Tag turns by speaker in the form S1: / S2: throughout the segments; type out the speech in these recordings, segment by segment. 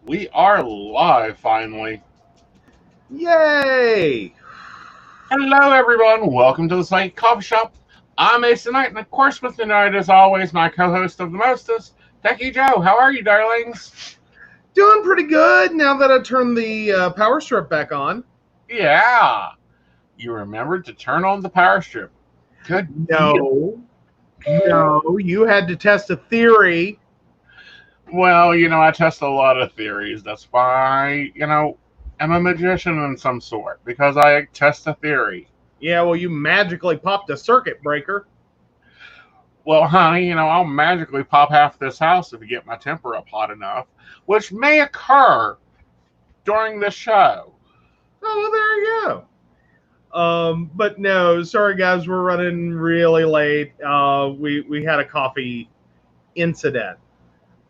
S1: We are live finally.
S2: Yay!
S1: Hello, everyone. Welcome to the Slate Coffee Shop. I'm Aeson Knight, and of course, with me tonight, as always, my co-host of the mostest, Techy Joe. How are you, darlings?
S2: Doing pretty good now that I turned the power strip back on.
S1: Yeah, you remembered to turn on the power strip. Good deal.
S2: No, you had to test a theory.
S1: Well, I test a lot of theories. That's why, I'm a magician in some sort because I test a theory.
S2: Yeah, well, you magically popped a circuit breaker.
S1: Well, honey, I'll magically pop half this house if you get my temper up hot enough, which may occur during the show.
S2: Oh, well, there you go. But no, sorry guys, we're running really late. We had a coffee incident.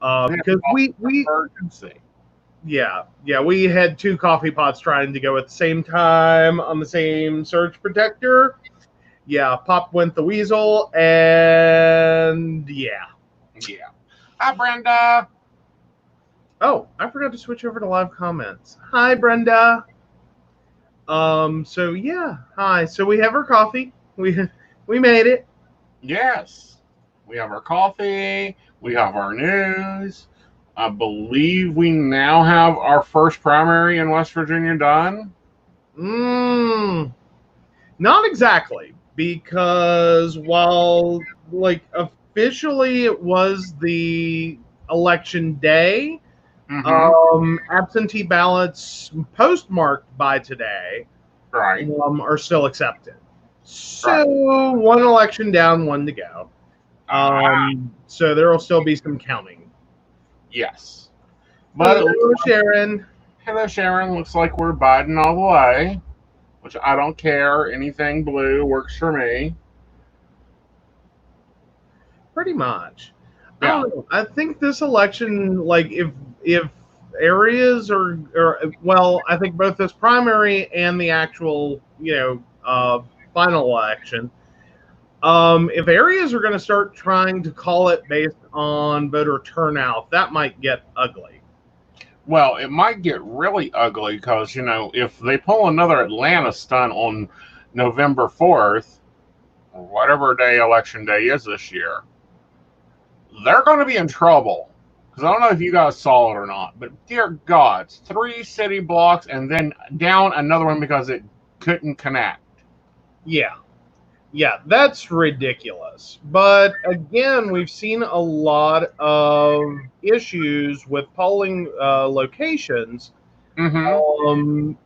S1: We have
S2: Because we
S1: emergency.
S2: we had two coffee pots trying to go at the same time on the same surge protector. Yeah, pop went the weasel, and yeah.
S1: Yeah. Hi, Brenda.
S2: Oh, I forgot to switch over to live comments. Hi, Brenda. So yeah, hi. So we have our coffee. We made it.
S1: Yes. We have our coffee. We have our news. I believe we now have our first primary in West Virginia done.
S2: Mmm. Not exactly, because while like officially it was the election day,
S1: Mm-hmm.
S2: absentee ballots postmarked by today
S1: Right.
S2: are still accepted.
S1: Right.
S2: So one election down, one to go.
S1: Ah,
S2: So there will still be some counting.
S1: yes. But it looks
S2: Hello,
S1: like,
S2: Sharon.
S1: hello, Sharon. Looks like we're Biden all the way, which I don't care. Anything blue works for me.
S2: Pretty much. I
S1: Yeah.
S2: don't know. I think this election, like if areas or well, I think both this primary and the actual final election. If areas are going to start trying to call it based on voter turnout, that might get ugly.
S1: Well, it might get really ugly because, if they pull another Atlanta stunt on November 4th, or whatever day election day is this year, they're going to be in trouble. Because I don't know if you guys saw it or not, but dear God, it's 3 city blocks and then down another one because it couldn't connect.
S2: Yeah, yeah, that's ridiculous. But again, we've seen a lot of issues with polling locations
S1: Mm-hmm.
S2: um,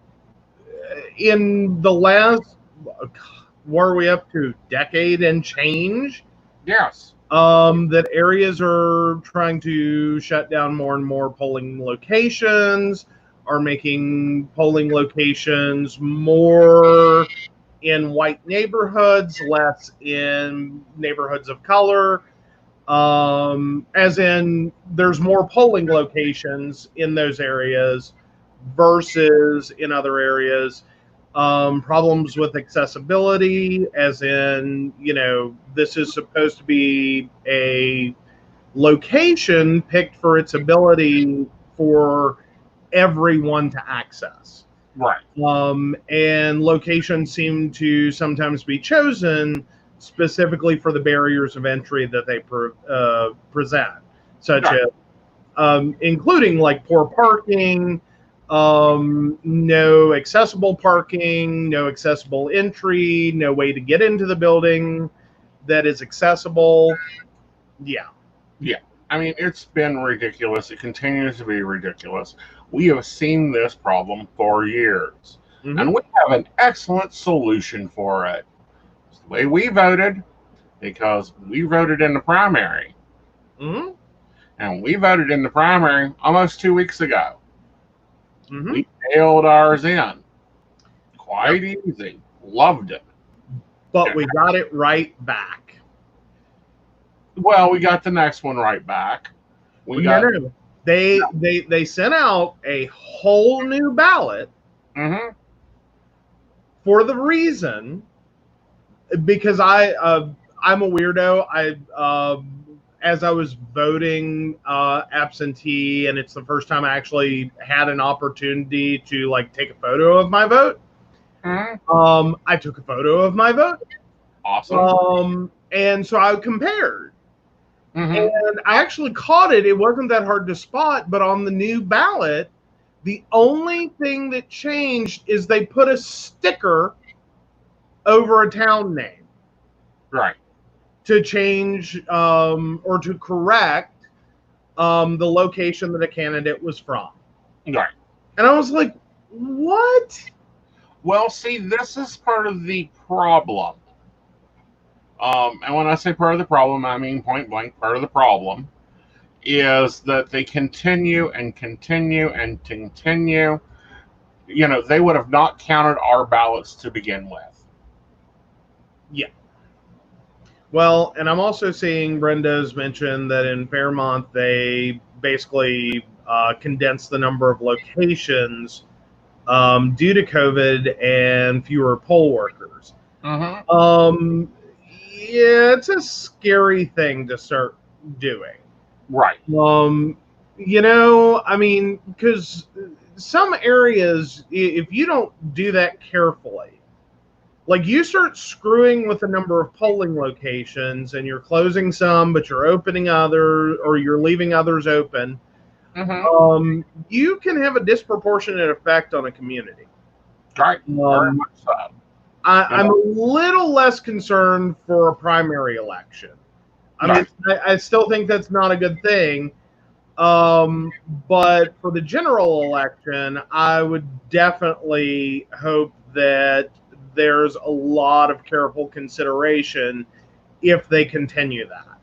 S2: in the last, what are we up to, decade and change?
S1: Yes.
S2: That areas are trying to shut down more and more polling locations, are making polling locations more in white neighborhoods, less in neighborhoods of color. As in, there's more polling locations in those areas versus in other areas. Problems with accessibility, as in, this is supposed to be a location picked for its ability for everyone to access.
S1: Right.
S2: And locations seem to sometimes be chosen specifically for the barriers of entry that they present, such
S1: Right.
S2: as including like poor parking, no accessible parking, no accessible entry, no way to get into the building that is accessible. Yeah.
S1: Yeah. I mean, it's been ridiculous. It continues to be ridiculous. We have seen this problem for years,
S2: Mm-hmm.
S1: and we have an excellent solution for it. It's the way we voted, because we voted in the primary,
S2: Mm-hmm.
S1: and we voted in the primary almost 2 weeks ago.
S2: Mm-hmm.
S1: We mailed ours in.
S2: Yep.
S1: Quite easy. Loved it.
S2: But
S1: Yeah.
S2: we got it right back.
S1: Well, we got the next one right back. We
S2: No,
S1: got.
S2: no, no. They sent out a whole new ballot
S1: Mm-hmm.
S2: for the reason because I'm a weirdo. as I was voting absentee, and it's the first time I actually had an opportunity to like take a photo of my vote. I took a photo of my vote.
S1: Awesome.
S2: And so I compared. And I actually caught it. It wasn't that hard to spot, but on the new ballot, the only thing that changed is they put a sticker over a town name.
S1: Right.
S2: To change or to correct the location that a candidate was from.
S1: Right.
S2: And I was like, what?
S1: Well, see, this is part of the problem. And when I say part of the problem, I mean point blank, part of the problem is that they continue and continue and continue. You know, they would have not counted our ballots to begin with.
S2: Yeah. Well, and I'm also seeing Brenda's mentioned that in Fairmont, they basically condensed the number of locations due to COVID and fewer poll workers. Yeah, it's a scary thing to start doing.
S1: Right.
S2: You know, I mean, because some areas, if you don't do that carefully, like you start screwing with the number of polling locations and you're closing some, but you're opening others, or you're leaving others open, you can have a disproportionate effect on a community.
S1: Right. Very much so.
S2: I'm a little less concerned for a primary election. I mean, I still think that's not a good thing. But for the general election, I would definitely hope that there's a lot of careful consideration if they continue that.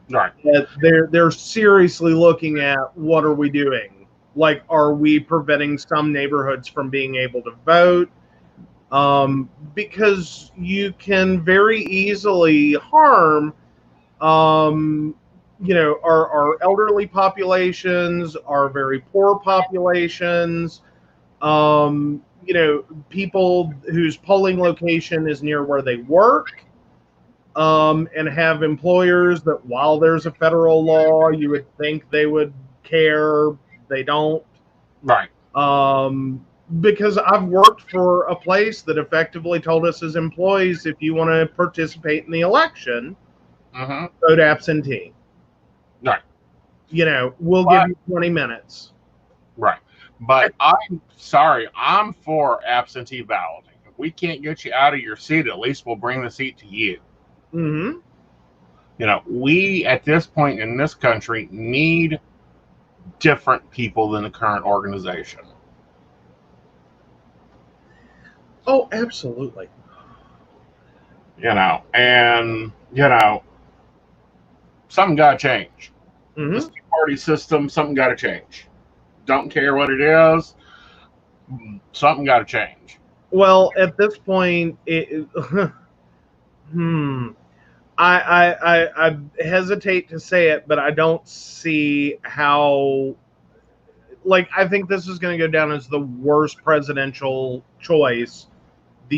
S1: Right.
S2: That they're seriously looking at what are we doing? Like, are we preventing some neighborhoods from being able to vote? Because you can very easily harm you know, our elderly populations, our very poor populations, you know, people whose polling location is near where they work, and have employers that while there's a federal law, you would think they would care. They don't.
S1: Right.
S2: Because I've worked for a place that effectively told us as employees, if you want to participate in the election, vote absentee.
S1: Right.
S2: You know, we'll give you 20 minutes.
S1: Right. But I'm sorry, I'm for absentee balloting. If we can't get you out of your seat, at least we'll bring the seat to you. You know, we at this point in this country need different people than the current organization.
S2: Oh, absolutely.
S1: You know, and, you know, something got to change. This two-party system, something got to change. Don't care what it is, something got to change.
S2: Well, at this point, I hesitate to say it, but I don't see how. Like, I think this is going to go down as the worst presidential choice the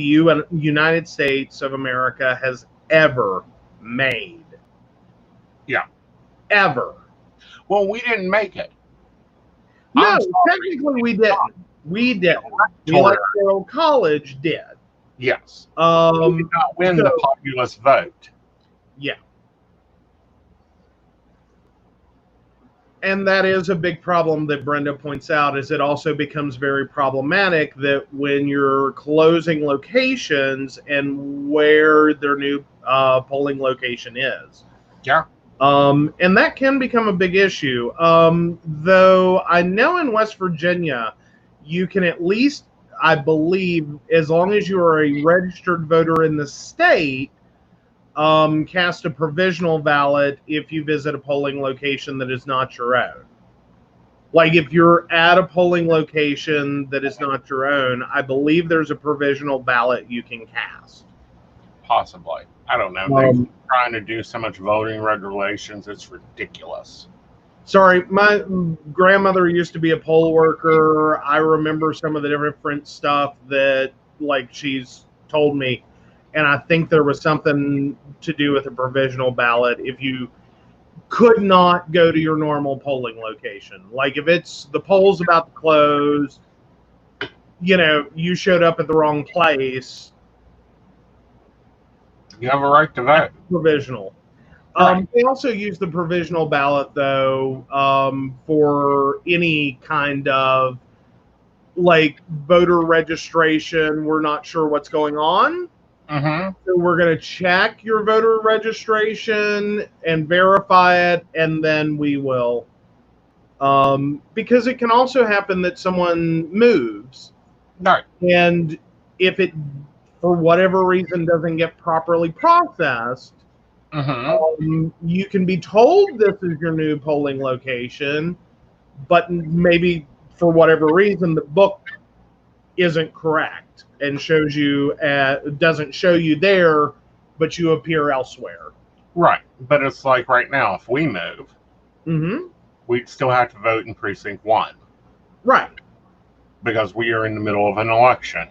S2: United States of America has ever made.
S1: Yeah.
S2: Ever.
S1: Well, we didn't make it.
S2: No, technically we didn't. We didn't. The Electoral College did.
S1: Yes. We did not win the populist vote.
S2: Yeah. And that is a big problem that Brenda points out, is it also becomes very problematic that when you're closing locations and where their new polling location is.
S1: Yeah.
S2: And that can become a big issue. Though I know in West Virginia, you can at least, I believe, as long as you are a registered voter in the state, cast a provisional ballot if you visit a polling location that is not your own. Like if you're at a polling location that is not your own, I believe there's a provisional ballot you can cast.
S1: Possibly. I don't know. They're trying to do so much voting regulations. It's ridiculous.
S2: Sorry, my grandmother used to be a poll worker. I remember some of the different stuff that, like, she's told me. And I think there was something to do with a provisional ballot. If you could not go to your normal polling location. Like if it's the poll's about to close, you showed up at the wrong place.
S1: You have a right to vote.
S2: Provisional.
S1: Right.
S2: They also use the provisional ballot, though, for any kind of like voter registration. We're not sure what's going on.
S1: Mm-hmm.
S2: So we're going to check your voter registration and verify it, and then we will. Because it can also happen that someone moves.
S1: Right.
S2: And if it, for whatever reason, doesn't get properly processed, you can be told this is your new polling location, but maybe for whatever reason, the book isn't correct and doesn't show you there, but you appear elsewhere.
S1: Right. But it's like right now, if we move, we'd still have to vote in precinct 1.
S2: Right.
S1: Because we are in the middle of an election.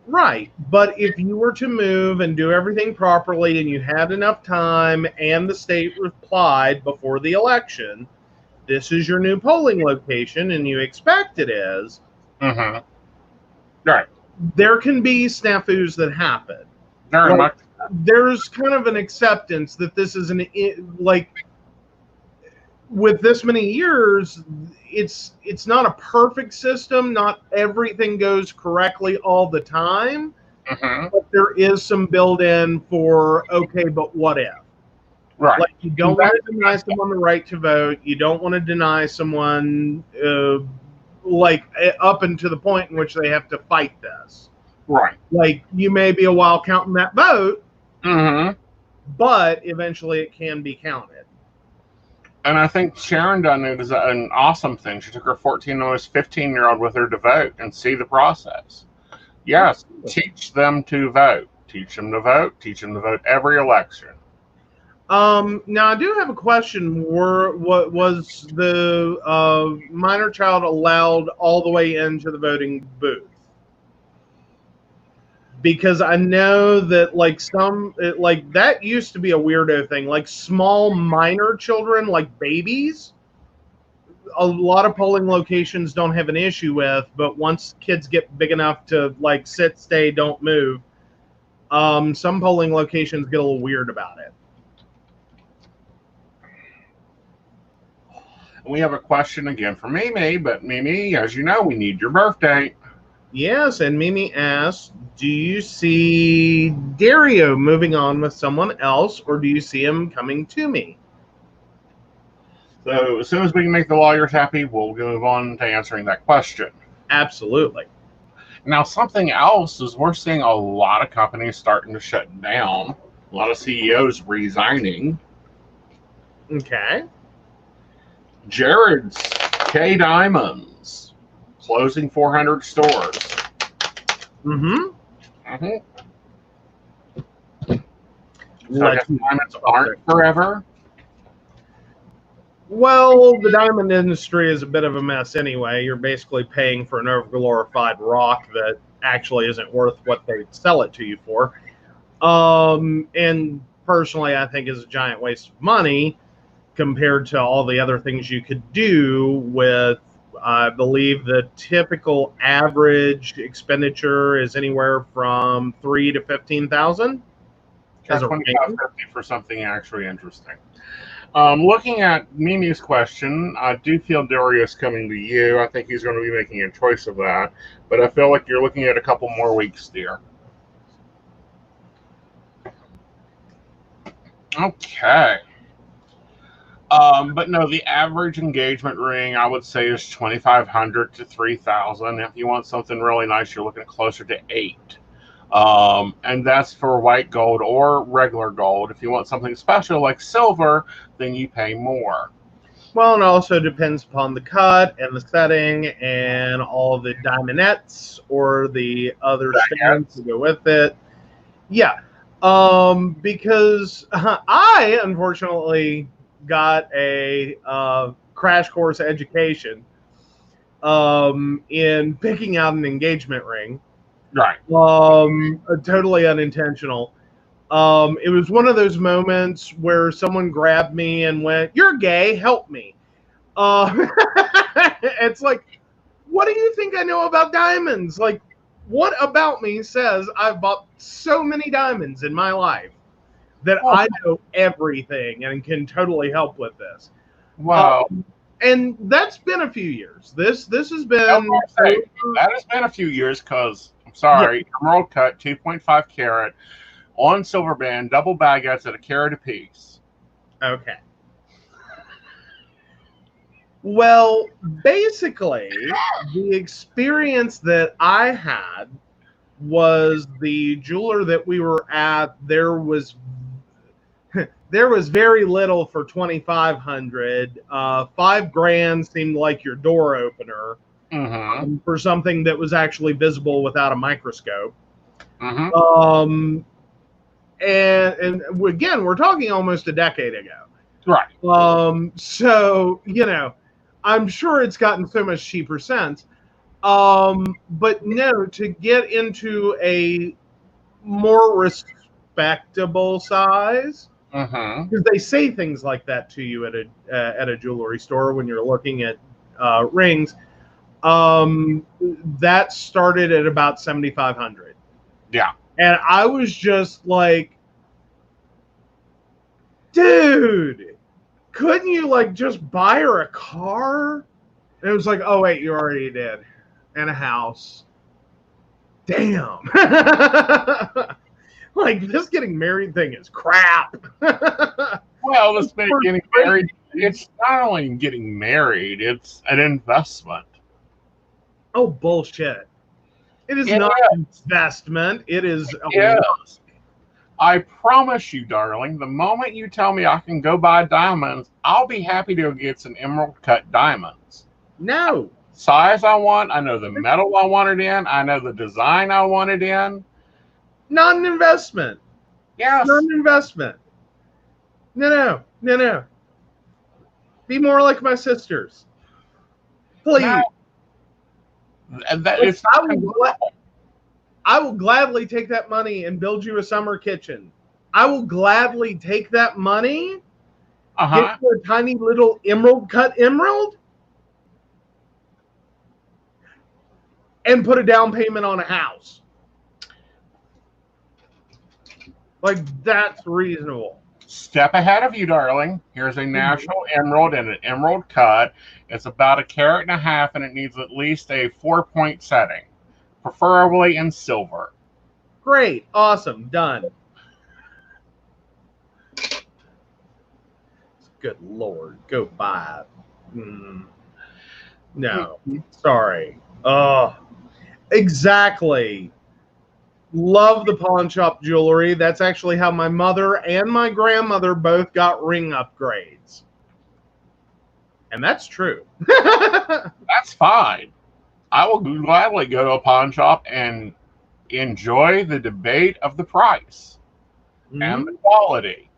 S2: Right. But if you were to move and do everything properly and you had enough time and the state replied before the election, this is your new polling location and you expect it is,
S1: right.
S2: There can be snafus that happen.
S1: Very much.
S2: There's kind of an acceptance that this is with this many years, it's not a perfect system. Not everything goes correctly all the time, but there is some built-in for okay, but what if?
S1: Right.
S2: Like you don't want to deny someone the right to vote. You don't want to deny someone up until the point in which they have to fight this.
S1: Right.
S2: Like you may be a while counting that vote, but eventually it can be counted.
S1: And I think Sharon done it as an awesome thing. She took her almost 15-year-old with her to vote and see the process. Yes, teach them to vote. Teach them to vote. Teach them to vote every election.
S2: Now, I do have a question. What was the minor child allowed all the way into the voting booth? Because I know that that used to be a weirdo thing. Like small minor children, like babies, a lot of polling locations don't have an issue with. But once kids get big enough to like sit, stay, don't move, some polling locations get a little weird about it.
S1: We have a question again from Mimi, but Mimi, as you know, we need your birthday.
S2: Yes, and Mimi asks, do you see Dario moving on with someone else, or do you see him coming to me?
S1: So as soon as we can make the lawyers happy, we'll move on to answering that question.
S2: Absolutely.
S1: Now, something else is we're seeing a lot of companies starting to shut down, a lot of CEOs resigning.
S2: Okay.
S1: Jared's K Diamonds closing 400 stores. So I guess diamonds aren't forever.
S2: Well, the diamond industry is a bit of a mess anyway. You're basically paying for an overglorified rock that actually isn't worth what they sell it to you for. And personally, I think is a giant waste of money compared to all the other things you could do with, I believe the typical average expenditure is anywhere from $3,000 to $15,000.
S1: That's $25.50 for something actually interesting. Looking at Mimi's question, I do feel Darius coming to you. I think he's going to be making a choice of that, but I feel like you're looking at a couple more weeks, dear. Okay. But no, the average engagement ring I would say is $2,500 to $3,000. If you want something really nice, you're looking closer to $8,000. And that's for white gold or regular gold. If you want something special like silver, then you pay more.
S2: Well, it also depends upon the cut and the setting and all the diamondettes or the other stones to go with it. Yeah. Because I unfortunately got a crash course education in picking out an engagement ring.
S1: Right.
S2: Totally unintentional. It was one of those moments where someone grabbed me and went, "You're gay, help me." It's like, what do you think I know about diamonds? Like, what about me says I've bought so many diamonds in my life that I know everything and can totally help with this?
S1: Wow.
S2: And that's been a few years. This has been
S1: That has been a few years because, I'm sorry, emerald cut, 2.5 carat, on silver band, double baguettes at a carat apiece.
S2: Okay. Well, basically, the experience that I had was the jeweler that we were at. There was very little for 2,500. $5,000 seemed like your door opener for something that was actually visible without a microscope. And again, we're talking almost a decade ago.
S1: Right.
S2: So, I'm sure it's gotten so much cheaper since. But no, to get into a more respectable size, because they say things like that to you at a jewelry store when you're looking at rings. That started at about 7,500.
S1: Yeah.
S2: And I was just like, dude, couldn't you like just buy her a car? And it was like, oh wait, you already did. And a house. Damn. Like, this getting married thing is crap.
S1: Well, this getting married, it's not only getting married, it's an investment.
S2: Oh, bullshit. It is not an investment. It is a
S1: loss. I promise you, darling, the moment you tell me I can go buy diamonds, I'll be happy to go get some emerald cut diamonds.
S2: No.
S1: Size I want, I know the metal I want it in, I know the design I want it in.
S2: Not an investment.
S1: Yes.
S2: Not an investment. No. Be more like my sisters. Please.
S1: No.
S2: I will gladly take that money and build you a summer kitchen. I will gladly take that money, get you a tiny little cut emerald, and put a down payment on a house. Like, that's reasonable.
S1: Step ahead of you, darling. Here's a natural emerald and an emerald cut. It's about 1.5 carats, and it needs at least a 4-point setting, preferably in silver.
S2: Great. Awesome. Done. Good Lord. Go buy it. No. Sorry. Oh, exactly. Love the pawn shop jewelry. That's actually how my mother and my grandmother both got ring upgrades. And that's true.
S1: That's fine. I will gladly go to a pawn shop and enjoy the debate of the price and the quality.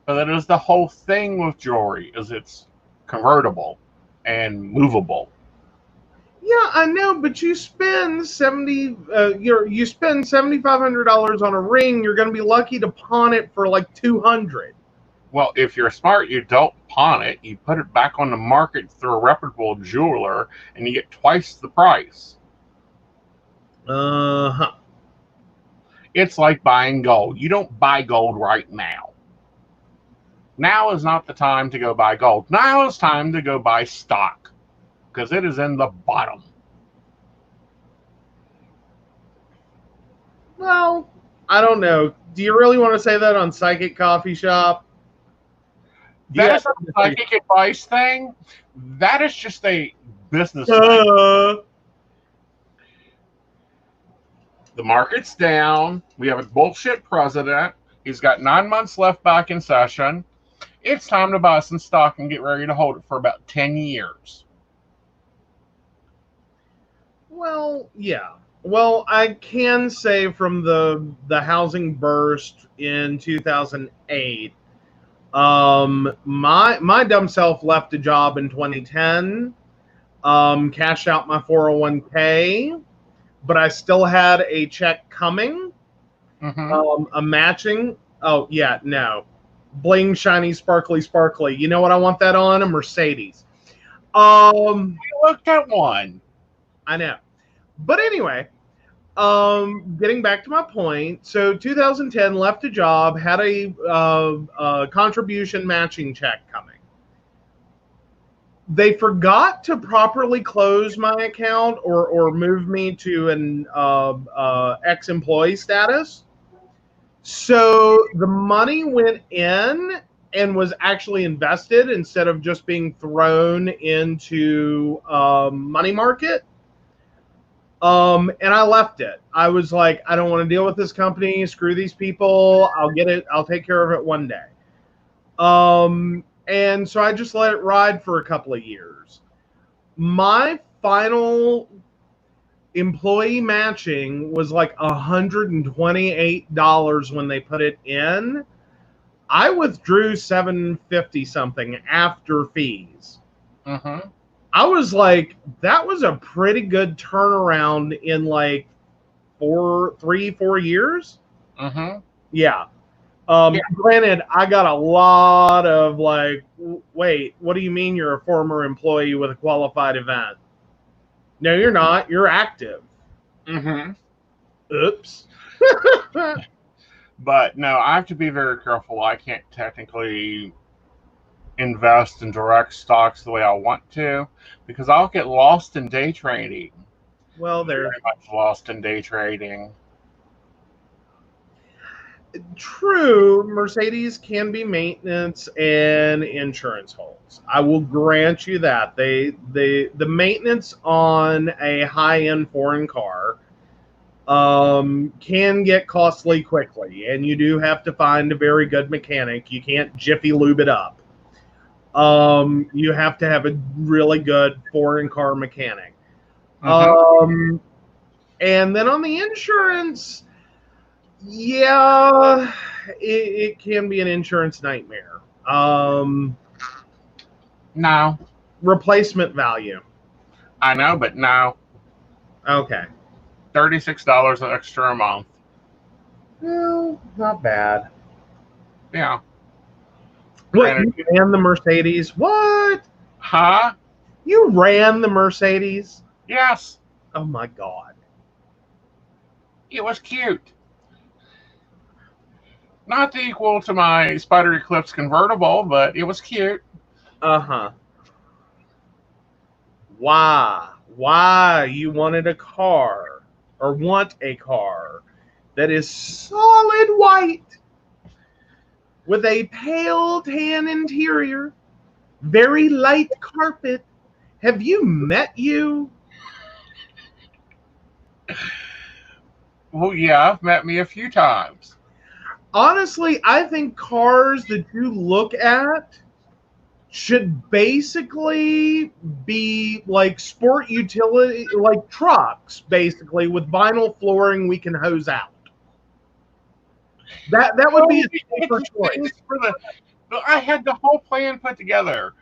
S1: But that is the whole thing with jewelry, is it's convertible and movable.
S2: Yeah, I know, but you spend $7,500 on a ring. You're going to be lucky to pawn it for like $200.
S1: Well, if you're smart, you don't pawn it. You put it back on the market through a reputable jeweler, and you get twice the price. It's like buying gold. You don't buy gold right now. Now is not the time to go buy gold. Now is time to go buy stock, because it is in the bottom.
S2: Well, I don't know. Do you really want to say that on Psychic Coffee Shop?
S1: That is a psychic advice thing. That is just a business thing. The market's down. We have a bullshit president. He's got 9 months left back in session. It's time to buy some stock and get ready to hold it for about 10 years.
S2: Well, yeah. Well, I can say from the housing burst in 2008, my dumb self left a job in 2010, cashed out my 401k, but I still had a check coming.
S1: Mm-hmm.
S2: A matching. Oh yeah, no. Bling, shiny, sparkly, sparkly. You know what I want that on? A Mercedes.
S1: I looked at one.
S2: I know. But anyway, getting back to my point. So 2010, left a job, had a contribution matching check coming. They forgot to properly close my account or move me to an ex-employee status. So the money went in and was actually invested instead of just being thrown into money market. And I left it. I was like, I don't want to deal with this company. Screw these people. I'll get it. I'll take care of it one day. And so I just let it ride for a couple of years. My final employee matching was like $128 when they put it in. I withdrew $750 something after fees.
S1: Mm-hmm.
S2: I was like, that was a pretty good turnaround in like 4 years.
S1: Mm-hmm.
S2: Yeah.
S1: Yeah.
S2: Granted, I got a lot of like, wait, what do you mean you're a former employee with a qualified event? No, you're not. You're active.
S1: Mm-hmm.
S2: Oops.
S1: But no, I have to be very careful. I can't technically invest in direct stocks the way I want to because I'll get lost in day trading.
S2: Well,
S1: Very
S2: there's
S1: much lost in day trading.
S2: true. Mercedes can be maintenance and insurance holds. I will grant you that. The maintenance on a high-end foreign car can get costly quickly, and you do have to find a very good mechanic. You can't jiffy lube it up. You have to have a really good foreign car mechanic.
S1: Mm-hmm.
S2: And then on the insurance, yeah, it can be an insurance nightmare.
S1: No,
S2: Replacement value.
S1: I know, but no,
S2: Okay.
S1: $36 extra a month.
S2: Well, not bad.
S1: Yeah.
S2: What,
S1: Granted,
S2: you ran the Mercedes? What?
S1: huh?
S2: You ran the Mercedes?
S1: Yes,
S2: Oh my God.
S1: it was cute. Not the equal to my Spider Eclipse convertible, but it was cute.
S2: Uh-huh. Why you wanted a car or want a car that is solid white with a pale tan interior, very light carpet. Have you met you?
S1: Well, yeah, I've met me a few times.
S2: Honestly, I think cars that you look at should basically be like sport utility, like trucks, basically with vinyl flooring we can hose out. That would be a safer choice.
S1: I had the whole plan put together.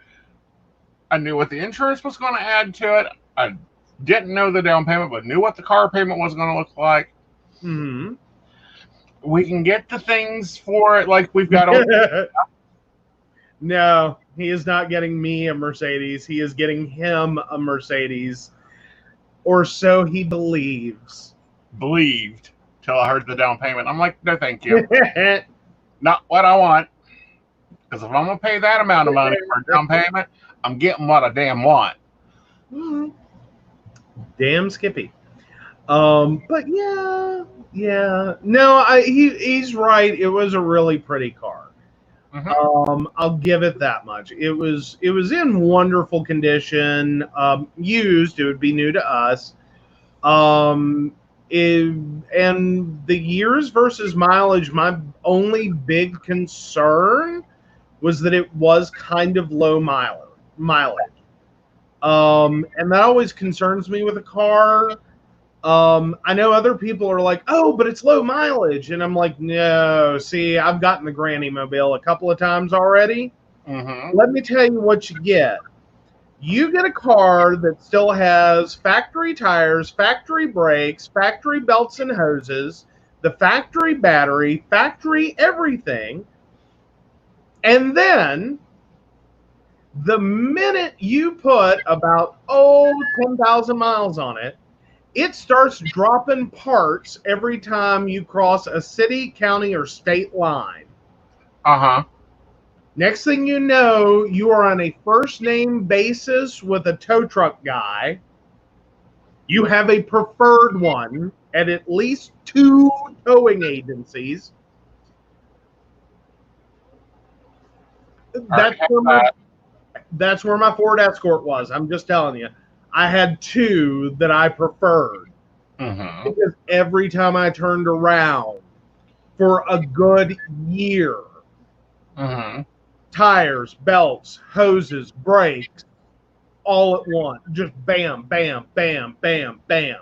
S1: I knew what the insurance was going to add to it. I didn't know the down payment, but knew what the car payment was going to look like.
S2: Mm-hmm.
S1: We can get the things for it, like we've got. A,
S2: No, he is not getting me a Mercedes. He is getting him a Mercedes, or so he believes.
S1: believed till I heard the down payment. I'm like, no, thank you, not what I want. Because if I'm gonna pay that amount of money for a down payment, I'm getting what I damn want.
S2: Damn Skippy. But yeah. No, he's right. It was a really pretty car.
S1: Mm-hmm.
S2: I'll give it that much. It was in wonderful condition. Used, it would be new to us. And the years versus mileage, my only big concern was that it was kind of low mileage. And that always concerns me with a car. I know other people are like, oh, but it's low mileage. And I'm like, no, see, I've gotten the Granny Mobile a couple of times already.
S1: Mm-hmm.
S2: Let me tell you what you get. You get a car that still has factory tires, factory brakes, factory belts and hoses, the factory battery, factory everything, and then the minute you put about 10,000 miles on it, it starts dropping parts every time you cross a city, county, or state line.
S1: Uh-huh.
S2: Next thing you know, you are on a first name basis with a tow truck guy. You have a preferred one at least 2 towing agencies. That's where my Ford Escort was. I'm just telling you. I had 2 that I preferred.
S1: Mm-hmm.
S2: Because every time I turned around for a good year,
S1: Mm-hmm.
S2: tires, belts, hoses, brakes, all at once. Just bam, bam, bam, bam, bam.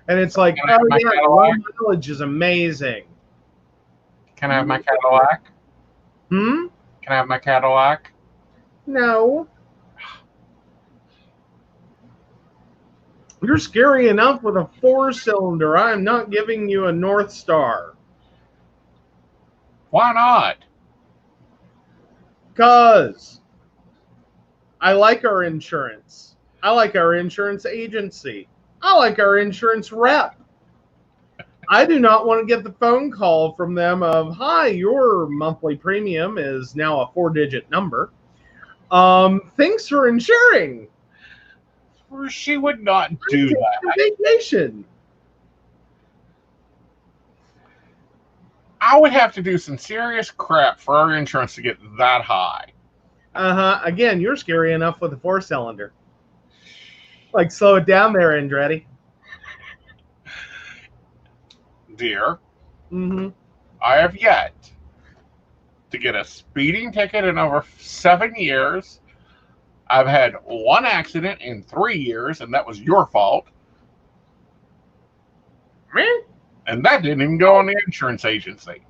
S2: And it's like, oh yeah, low mileage is amazing.
S1: Can I have my Cadillac?
S2: Hmm?
S1: Can I have my Cadillac?
S2: No. You're scary enough with a 4-cylinder. I am not giving you a North Star.
S1: Why not?
S2: Because I like our insurance. I like our insurance agency. I like our insurance rep. I do not want to get the phone call from them of, hi, your monthly premium is now a 4-digit number. Thanks for insuring.
S1: She would not do that.
S2: Vacation.
S1: I would have to do some serious crap for our insurance to get that high.
S2: Again, you're scary enough with a 4-cylinder. Like, slow it down there, Andretti.
S1: Dear,
S2: Mm-hmm.
S1: I have yet to get a speeding ticket in over 7 years. I've had 1 accident in 3 years, and that was your fault. And that didn't even go on the insurance agency.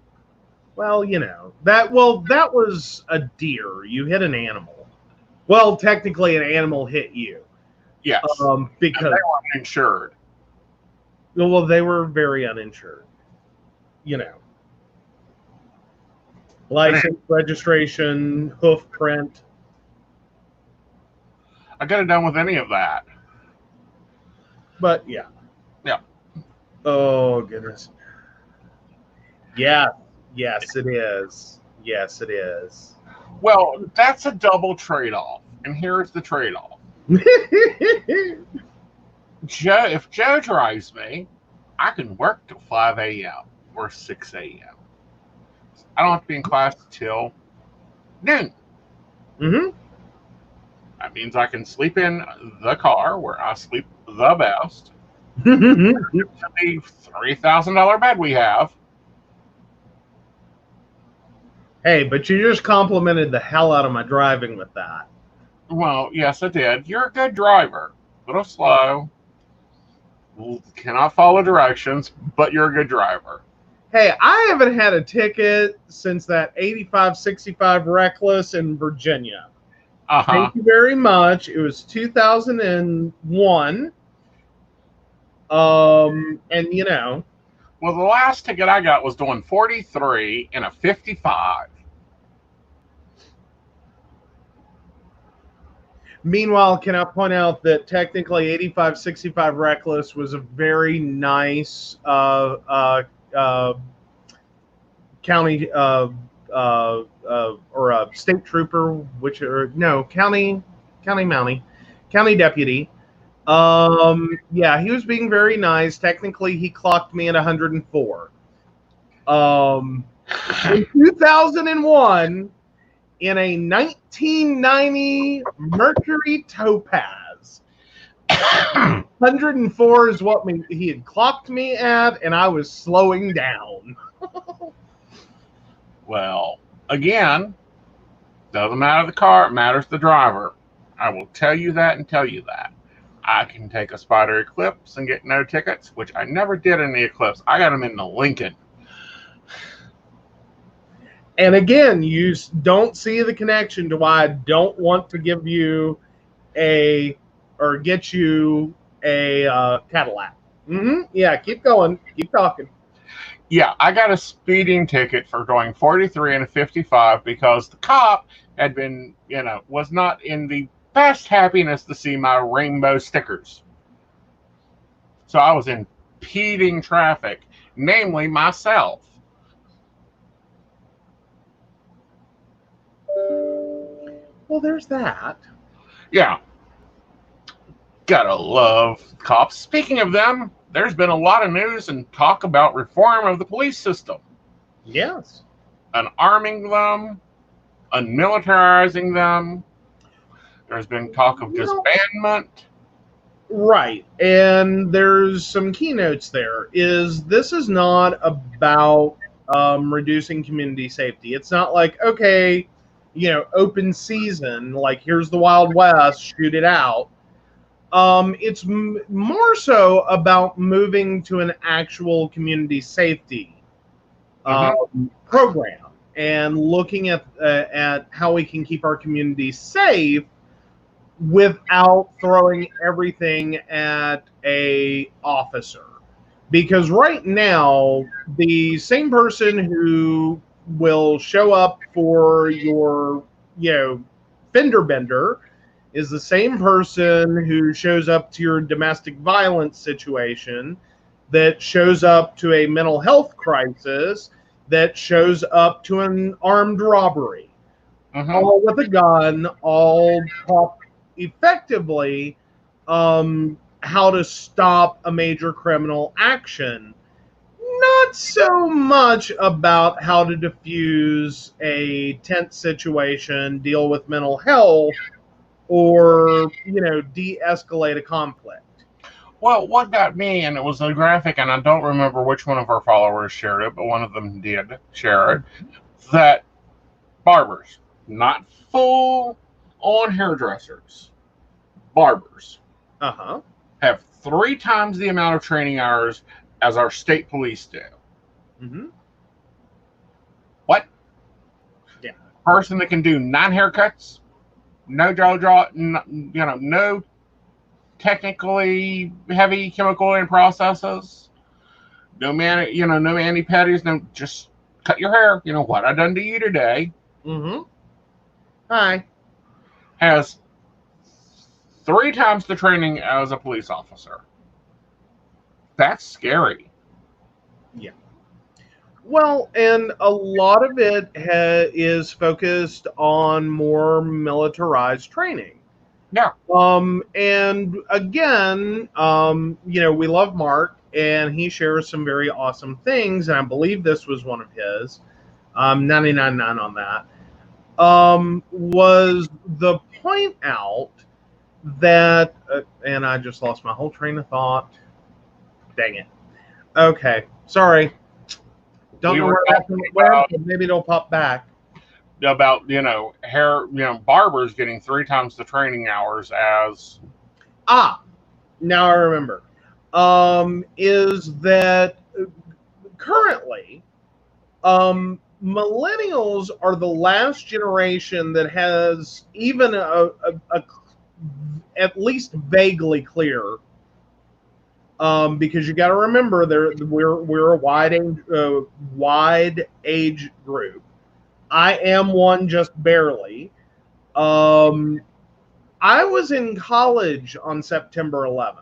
S2: Well, you know, that was a deer. You hit an animal. Well, technically, an animal hit you.
S1: Yes.
S2: Because
S1: and they weren't insured.
S2: Well, they were very uninsured. You know. License, registration, hoof print.
S1: I could have done with any of that.
S2: But yeah.
S1: Yeah.
S2: Oh goodness. Yeah. Yes, it is. Yes, it is.
S1: Well, that's a double trade-off. And here's the trade-off. Joe, if Joe drives me, I can work till 5 a.m. or 6 a.m. I don't have to be in class till noon.
S2: Mm-hmm.
S1: That means I can sleep in the car where I sleep the best. The $3,000 bed we have.
S2: Hey, but you just complimented the hell out of my driving with that.
S1: Well, yes, I did. You're a good driver. A little slow. Cannot follow directions, but you're a good driver.
S2: Hey, I haven't had a ticket since that 8565 Reckless in Virginia. Thank you very much. It was 2001. And you know.
S1: Well, the last ticket I got was doing 43 and a 55.
S2: Meanwhile, can I point out that technically 8565 Reckless was a very nice county or a state trooper, county deputy. Yeah, he was being very nice. Technically, he clocked me at 104. In 2001, in a 1990 Mercury Topaz, 104 is what he had clocked me at, and I was slowing down.
S1: Well, again, doesn't matter the car, it matters the driver. I will tell you that and tell you that. I can take a Spider Eclipse and get no tickets, which I never did in the Eclipse. I got them in the Lincoln.
S2: And again, you don't see the connection to why I don't want to give you get you a Cadillac. Mm-hmm. Yeah, keep going. Keep talking.
S1: Yeah, I got a speeding ticket for going 43 and a 55 because the cop had been, was not in the best happiness to see my rainbow stickers. So I was impeding traffic, namely myself.
S2: Well, there's that.
S1: Yeah, gotta love cops. Speaking of them, there's been a lot of news and talk about reform of the police system,
S2: Yes.
S1: unarming them, unmilitarizing them. There's been talk of
S2: You know,
S1: disbandment.
S2: right. And there's some keynotes there. This is not about reducing community safety. It's not like, okay, open season, like here's the Wild West, shoot it out. It's more so about moving to an actual community safety
S1: Mm-hmm.
S2: program and looking at how we can keep our community safe without throwing everything at a officer. Because right now, the same person who will show up for your, fender bender is the same person who shows up to your domestic violence situation, that shows up to a mental health crisis, that shows up to an armed robbery,
S1: Mm-hmm.
S2: all with a gun, all taught effectively how to stop a major criminal action. Not so much about how to diffuse a tense situation, deal with mental health, or de-escalate a conflict.
S1: Well, what got me, and it was a graphic, and I don't remember which one of our followers shared it, but one of them did share it, that barbers, not full on hairdressers, barbers,
S2: Uh-huh.
S1: have 3 times the amount of training hours as our state police do.
S2: Mm-hmm.
S1: What?
S2: Yeah.
S1: Person that can do 9 haircuts, no draw, no technically heavy chemical in processes, no no mani pedis, no, just cut your hair. You know what I done to you today.
S2: Mm-hmm. Hi.
S1: Has 3 times the training as a police officer. That's scary.
S2: Yeah. Well, and a lot of it is focused on more militarized training.
S1: Yeah.
S2: And again, we love Mark, and he shares some very awesome things, and I believe this was one of his. 99.9 on that. Was the point out that, and I just lost my whole train of thought. Dang it. Okay, sorry. Don't
S1: We
S2: know
S1: were
S2: where that
S1: talking
S2: went, but maybe it'll pop back.
S1: about hair, barbers getting 3 times the training hours as.
S2: Now I remember. Is that currently, millennials are the last generation that has even a at least vaguely clear. Because you got to remember, we're a wide age group. I am one just barely. I was in college on September 11th.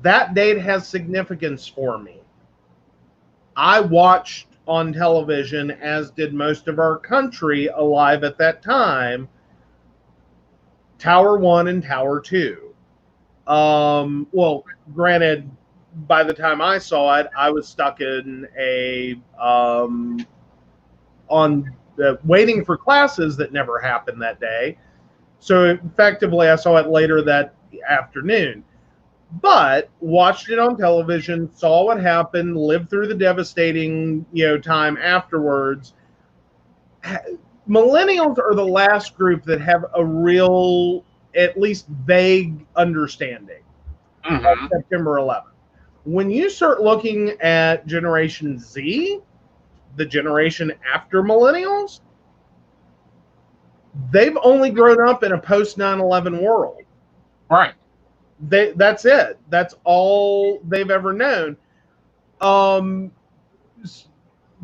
S2: That date has significance for me. I watched on television, as did most of our country alive at that time, Tower 1 and Tower 2. Well, granted, by the time I saw it, I was stuck in on waiting for classes that never happened that day. So effectively, I saw it later that afternoon. But watched it on television, saw what happened, lived through the devastating time afterwards. Millennials are the last group that have a real, at least vague understanding of
S1: Mm-hmm.
S2: September 11th. When you start looking at Generation Z, the generation after millennials, they've only grown up in a post 9/11 world.
S1: Right.
S2: That's it. That's all they've ever known. Um,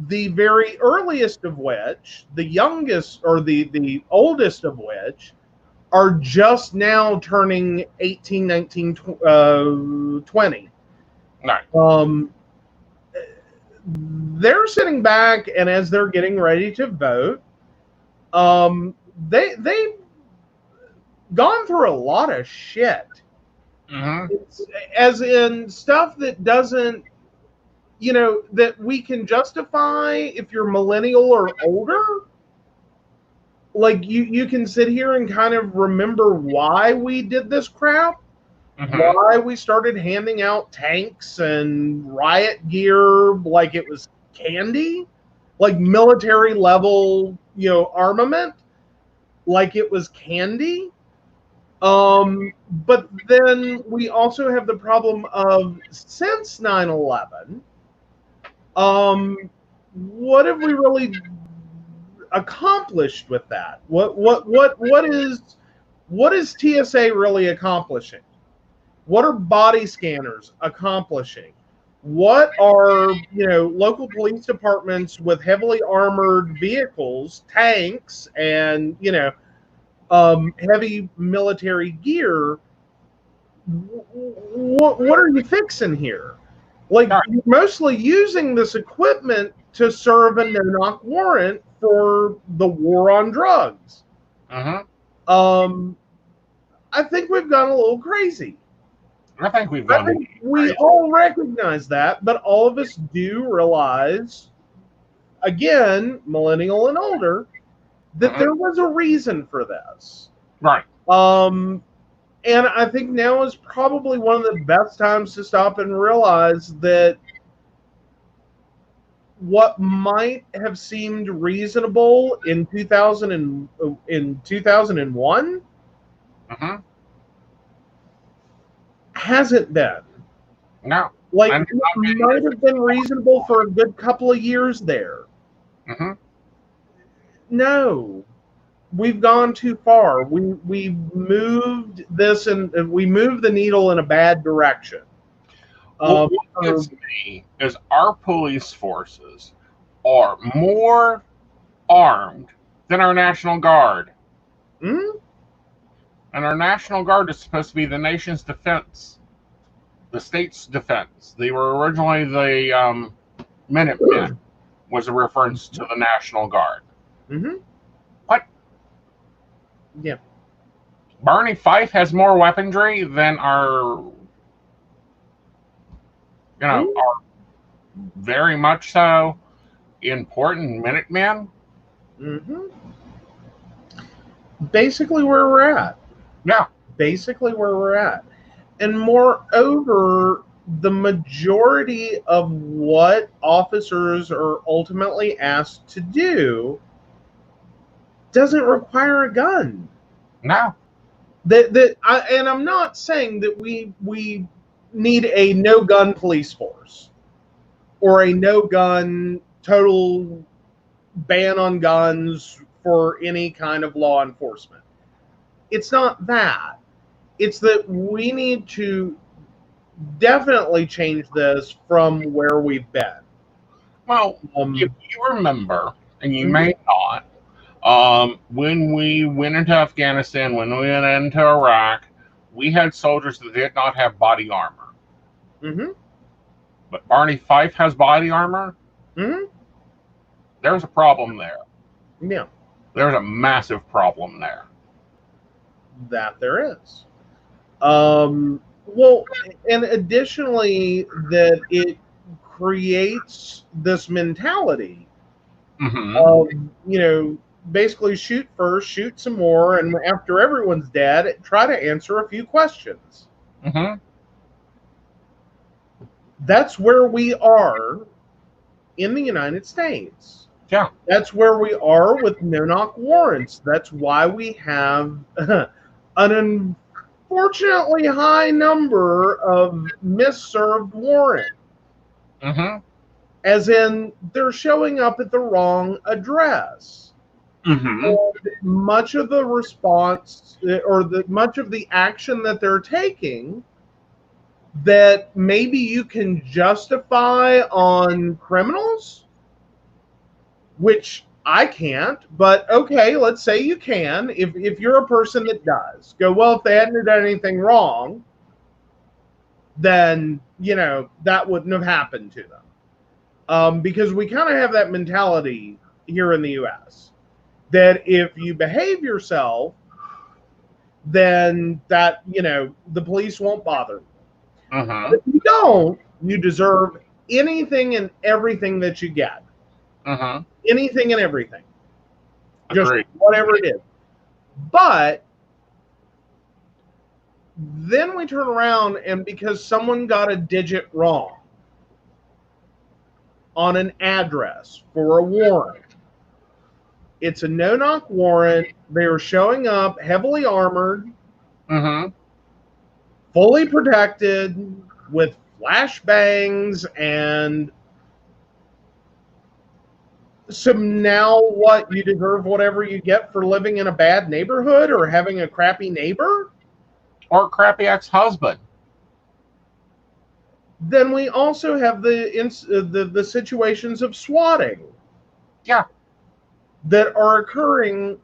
S2: the very earliest of which, the youngest or the oldest of which, are just now turning 18, 19, 20.
S1: Right.
S2: They're sitting back, and as they're getting ready to vote, they've gone through a lot of shit. It's, as in stuff that doesn't, that we can justify if you're millennial or older. Like you can sit here and kind of remember why we did this crap, why we started handing out tanks and riot gear like it was candy, like military level, armament, like it was candy. But then we also have the problem of, since 9/11, what have we really accomplished with that? What is TSA really accomplishing? What are body scanners accomplishing? What are, local police departments with heavily armored vehicles, tanks, and, heavy military gear? What are you fixing here? Like, you're mostly using this equipment to serve a no-knock warrant for the war on drugs. I think we've gone a little crazy.
S1: I think we've gone.
S2: I think we all recognize that, but all of us do realize, again, millennial and older, that there was a reason for this.
S1: Right.
S2: And I think now is probably one of the best times to stop and realize that what might have seemed reasonable in 2001 hasn't been.
S1: No.
S2: Like, it might have been reasonable for a good couple of years there. No. We've gone too far. We moved this, and we moved the needle in a bad direction.
S1: What gets me is our police forces are more armed than our National Guard. And our National Guard is supposed to be the nation's defense, the state's defense. They were originally the Minutemen, was a reference to the National Guard. What?
S2: Yeah.
S1: Barney Fife has more weaponry than our, our very much so important Minutemen.
S2: Basically where we're at.
S1: Yeah.
S2: Basically where we're at. And moreover, the majority of what officers are ultimately asked to do doesn't require a gun.
S1: No.
S2: And I'm not saying that we need a no-gun police force or a no-gun, total ban on guns for any kind of law enforcement. It's not that. It's that we need to definitely change this from where we've been.
S1: Well, if you remember, and you may not, when we went into Afghanistan, when we went into Iraq, we had soldiers that did not have body armor. But Barney Fife has body armor. There's a problem there.
S2: Yeah.
S1: There's a massive problem there.
S2: That there is. Well, and additionally, that it creates this mentality of, basically shoot first, shoot some more, and after everyone's dead, try to answer a few questions. That's where we are in the United States.
S1: Yeah.
S2: That's where we are with no-knock warrants. That's why we have an unfortunately high number of misserved warrants. As in, they're showing up at the wrong address. And much of the response, or much of the action that they're taking, that maybe you can justify on criminals, which I can't, but okay, let's say you can. If you're a person that does go, well, if they hadn't done anything wrong, then, that wouldn't have happened to them. Because we kind of have that mentality here in the U.S. that if you behave yourself, then that, the police won't bother you. But if you don't, you deserve anything and everything that you get. Anything and everything.
S1: Agreed.
S2: Just whatever it is. But then we turn around, and because someone got a digit wrong on an address for a warrant, it's a no-knock warrant. They are showing up heavily armored, fully protected, with flashbangs, and so now what? You deserve whatever you get for living in a bad neighborhood or having a crappy neighbor?
S1: Or a crappy ex-husband.
S2: Then we also have the situations of swatting.
S1: Yeah.
S2: That are occurring,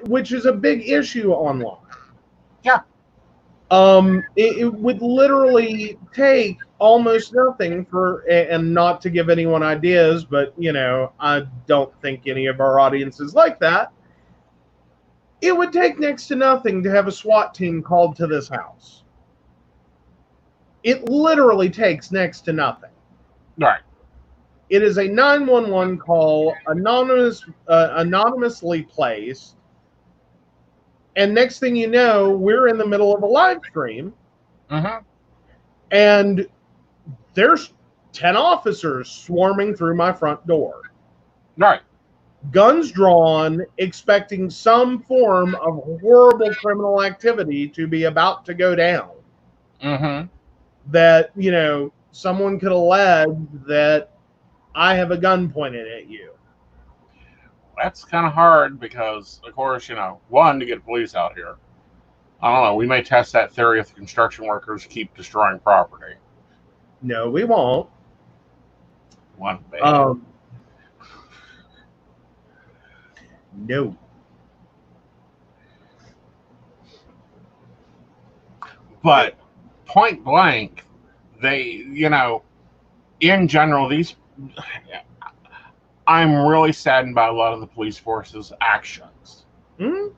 S2: which is a big issue online.
S1: Yeah.
S2: It would literally take almost nothing and not to give anyone ideas, but, I don't think any of our audience is like that. It would take next to nothing to have a SWAT team called to this house. It literally takes next to nothing.
S1: Right.
S2: It is a 911 call, anonymously placed, and next thing you know, we're in the middle of a live stream, and there's 10 officers swarming through my front door.
S1: Right.
S2: Guns drawn, expecting some form of horrible criminal activity to be about to go down. That, someone could allege that I have a gun pointed at you.
S1: That's kind of hard because, of course, one, to get police out here. I don't know. We may test that theory if the construction workers keep destroying property.
S2: No, we won't.
S1: One day.
S2: No.
S1: But point blank, they, in general, I'm really saddened by a lot of the police force's actions. In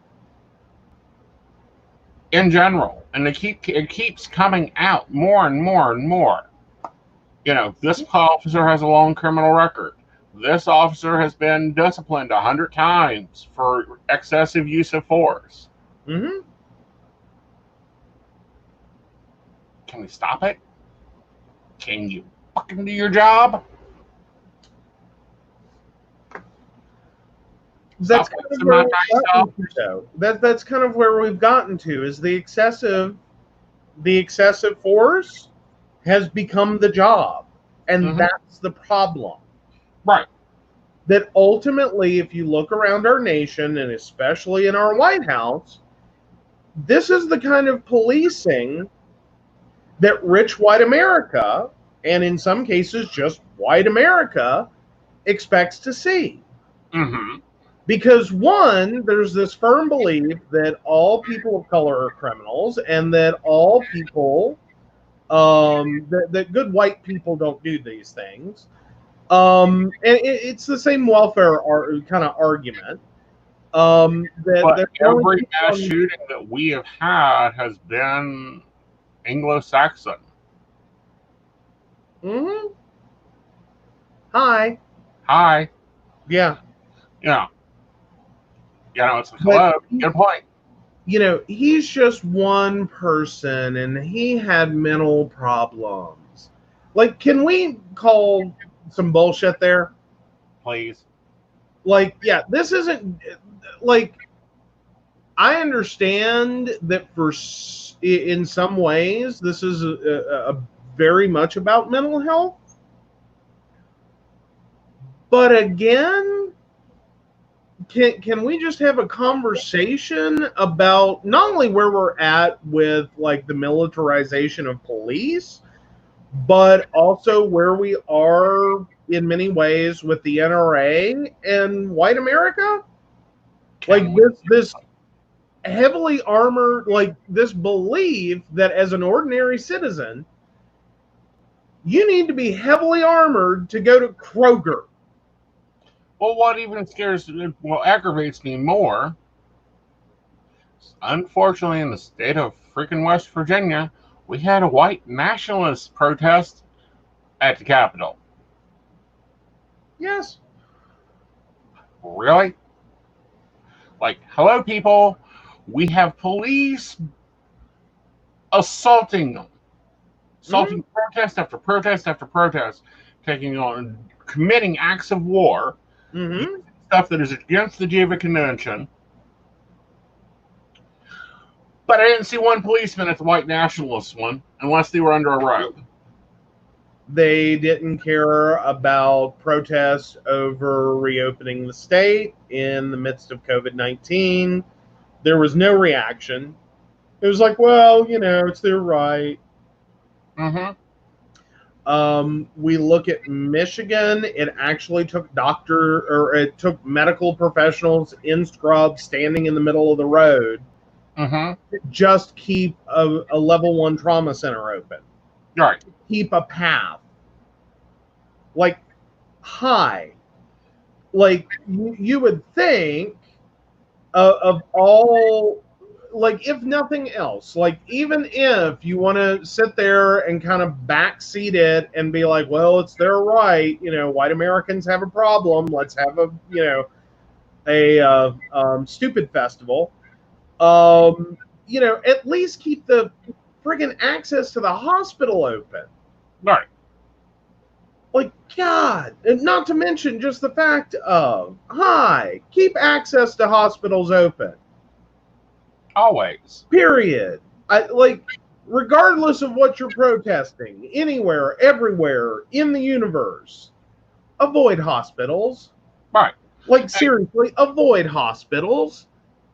S1: general. And it keeps coming out more and more and more. This officer has a long criminal record. This officer has been disciplined 100 times for excessive use of force. Can we stop it? Can you fucking do your job?
S2: That's kind of where that's kind of where we've gotten to, is the excessive force has become the job, and that's the problem.
S1: Right.
S2: That ultimately, if you look around our nation, and especially in our White House, this is the kind of policing that rich white America, and in some cases just white America, expects to see. Because one, there's this firm belief that all people of color are criminals, and that all people, that good white people don't do these things. And it's the same welfare kind of argument.
S1: But every mass shooting that we have had has been Anglo-Saxon.
S2: Hi. Yeah.
S1: Yeah. It's like, hello, good point.
S2: He's just one person, and he had mental problems. Like, can we call some bullshit there?
S1: Please.
S2: Like, yeah, this isn't, like, I understand that in some ways, this is a very much about mental health. But again, can we just have a conversation about not only where we're at with like the militarization of police, but also where we are in many ways with the NRA and white America? Like this heavily armored, like this belief that as an ordinary citizen, you need to be heavily armored to go to Kroger.
S1: Well, what even aggravates me more, unfortunately, in the state of freaking West Virginia, we had a white nationalist protest at the Capitol.
S2: Yes.
S1: Really? Like, hello, people. We have police assaulting them. Assaulting protest after protest after protest, committing acts of war, stuff that is against the Geneva Convention. But I didn't see one policeman at the white nationalist one, unless they were under a robe.
S2: They didn't care about protests over reopening the state in the midst of COVID-19. There was no reaction. It was like, well, you know, it's their right. We look at Michigan. It actually took medical professionals in scrubs standing in the middle of the road to just keep a level 1 trauma center open.
S1: Right.
S2: Keep a path. Like, hi. Like, you would think of all, like, if nothing else, like, even if you want to sit there and kind of backseat it and be like, well, it's their right, you know, white Americans have a problem, let's have a, you know, a stupid festival, you know, at least keep the friggin' access to the hospital open.
S1: Right.
S2: Like, God, and not to mention just the fact of, hi, keep access to hospitals open.
S1: Always.
S2: Period. Regardless of what you're protesting, anywhere, everywhere in the universe, avoid hospitals.
S1: Right.
S2: Like, seriously, avoid hospitals.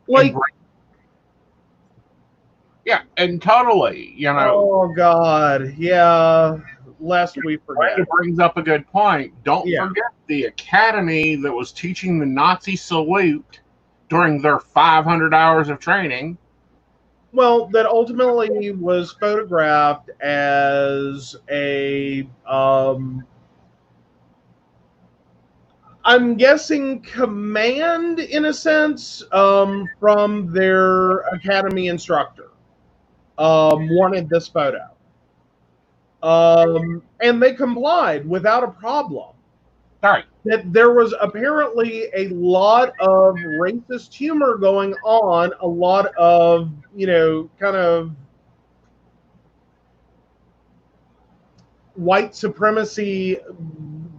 S2: Like,
S1: yeah, and totally, you know.
S2: Oh, God, yeah. Lest we forget.
S1: It brings up a good point. Don't forget the academy that was teaching the Nazi salute during their 500 hours of training.
S2: Well, that ultimately was photographed as a, I'm guessing command, in a sense, from their academy instructor. Wanted this photo. And they complied without a problem.
S1: Right.
S2: That there was apparently a lot of racist humor going on, a lot of, you know, kind of white supremacy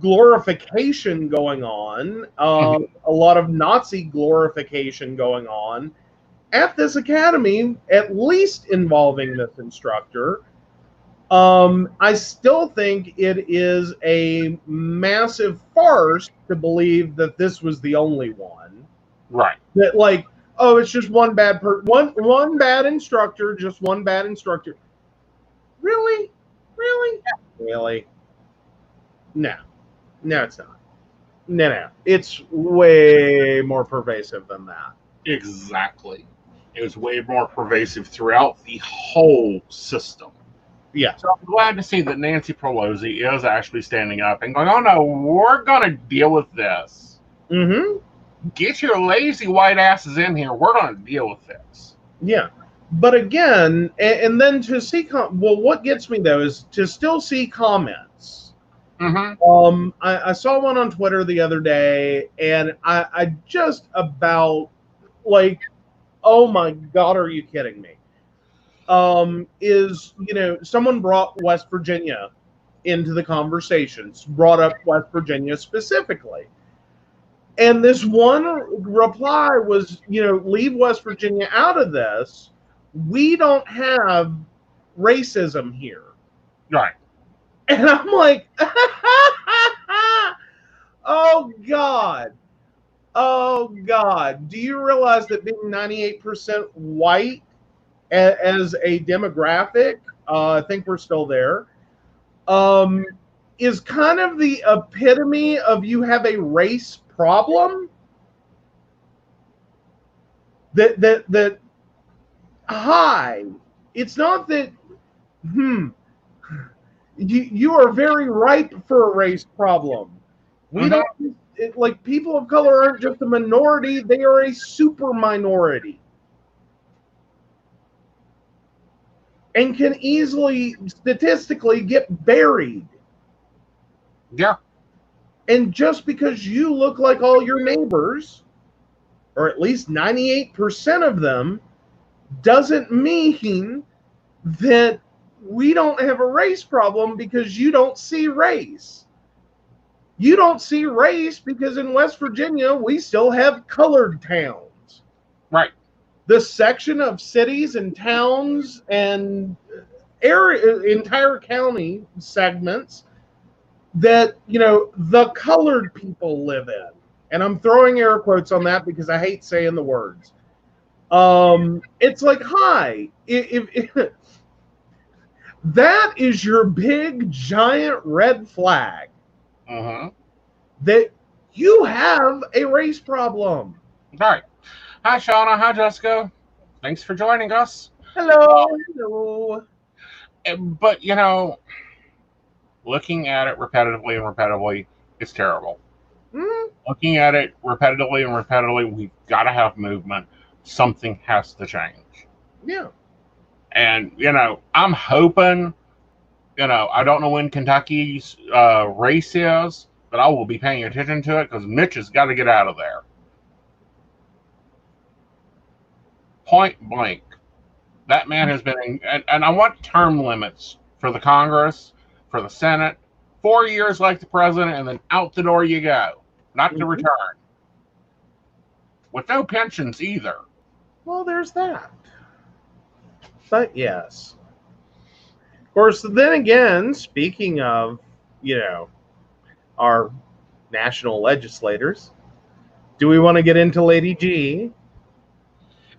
S2: glorification going on, a lot of Nazi glorification going on at this academy, at least involving this instructor. I still think it is a massive farce to believe that this was the only one.
S1: Right.
S2: That, like, oh, it's just one bad one bad instructor, just one bad instructor. Really? Really? Really? No. No, it's not. No. It's way more pervasive than that.
S1: Exactly. It was way more pervasive throughout the whole system.
S2: Yeah.
S1: So I'm glad to see that Nancy Pelosi is actually standing up and going, oh no, we're going to deal with this. Get your lazy white asses in here. We're going to deal with this.
S2: Yeah. But again, and then to see, what gets me though is to still see comments. I saw one on Twitter the other day, and I just about, like, oh my God, are you kidding me? Is, you know, someone brought West Virginia into the conversations, brought up West Virginia specifically. And this one reply was, you know, leave West Virginia out of this. We don't have racism here.
S1: Right.
S2: And I'm like, oh God. Oh, God. Do you realize that being 98% white as a demographic, I think we're still there, is kind of the epitome of you have a race problem? That hi, it's not that, you are very ripe for a race problem. We don't, like, people of color aren't just a minority, they are a super minority. And can easily, statistically, get buried.
S1: Yeah.
S2: And just because you look like all your neighbors, or at least 98% of them, doesn't mean that we don't have a race problem because you don't see race. You don't see race because in West Virginia, we still have colored towns.
S1: Right.
S2: The section of cities and towns and entire county segments that, the colored people live in. And I'm throwing air quotes on that because I hate saying the words. It's like, hi, if that is your big giant red flag, that you have a race problem.
S1: All right. Hi, Shauna. Hi, Jessica. Thanks for joining us.
S2: Hello. Hello.
S1: But, looking at it repetitively, it's terrible. Looking at it repetitively, we've got to have movement. Something has to change.
S2: Yeah.
S1: And, I'm hoping, I don't know when Kentucky's race is, but I will be paying attention to it because Mitch has got to get out of there. Point blank. That man has been, and I want term limits for the Congress, for the Senate, 4 years like the president, and then out the door you go. Not to return. With no pensions either.
S2: Well, there's that. But yes. Of course, then again, speaking of, our national legislators, do we want to get into Lady G?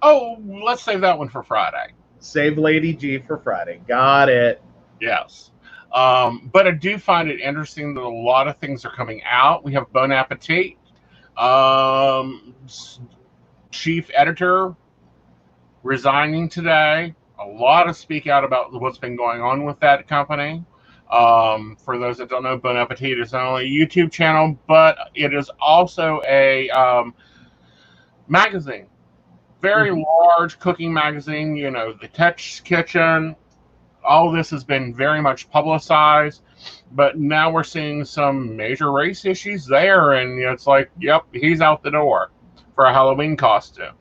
S1: Oh, let's save that one for Friday.
S2: Save Lady G for Friday. Got it.
S1: Yes. But I do find it interesting that a lot of things are coming out. We have Bon Appetit, chief editor resigning today. A lot of speak out about what's been going on with that company. For those that don't know, Bon Appetit is not only a YouTube channel, but it is also a magazine. Very large cooking magazine, the Tech Kitchen. All this has been very much publicized, but now we're seeing some major race issues there, and it's like, yep, he's out the door for a Halloween costume.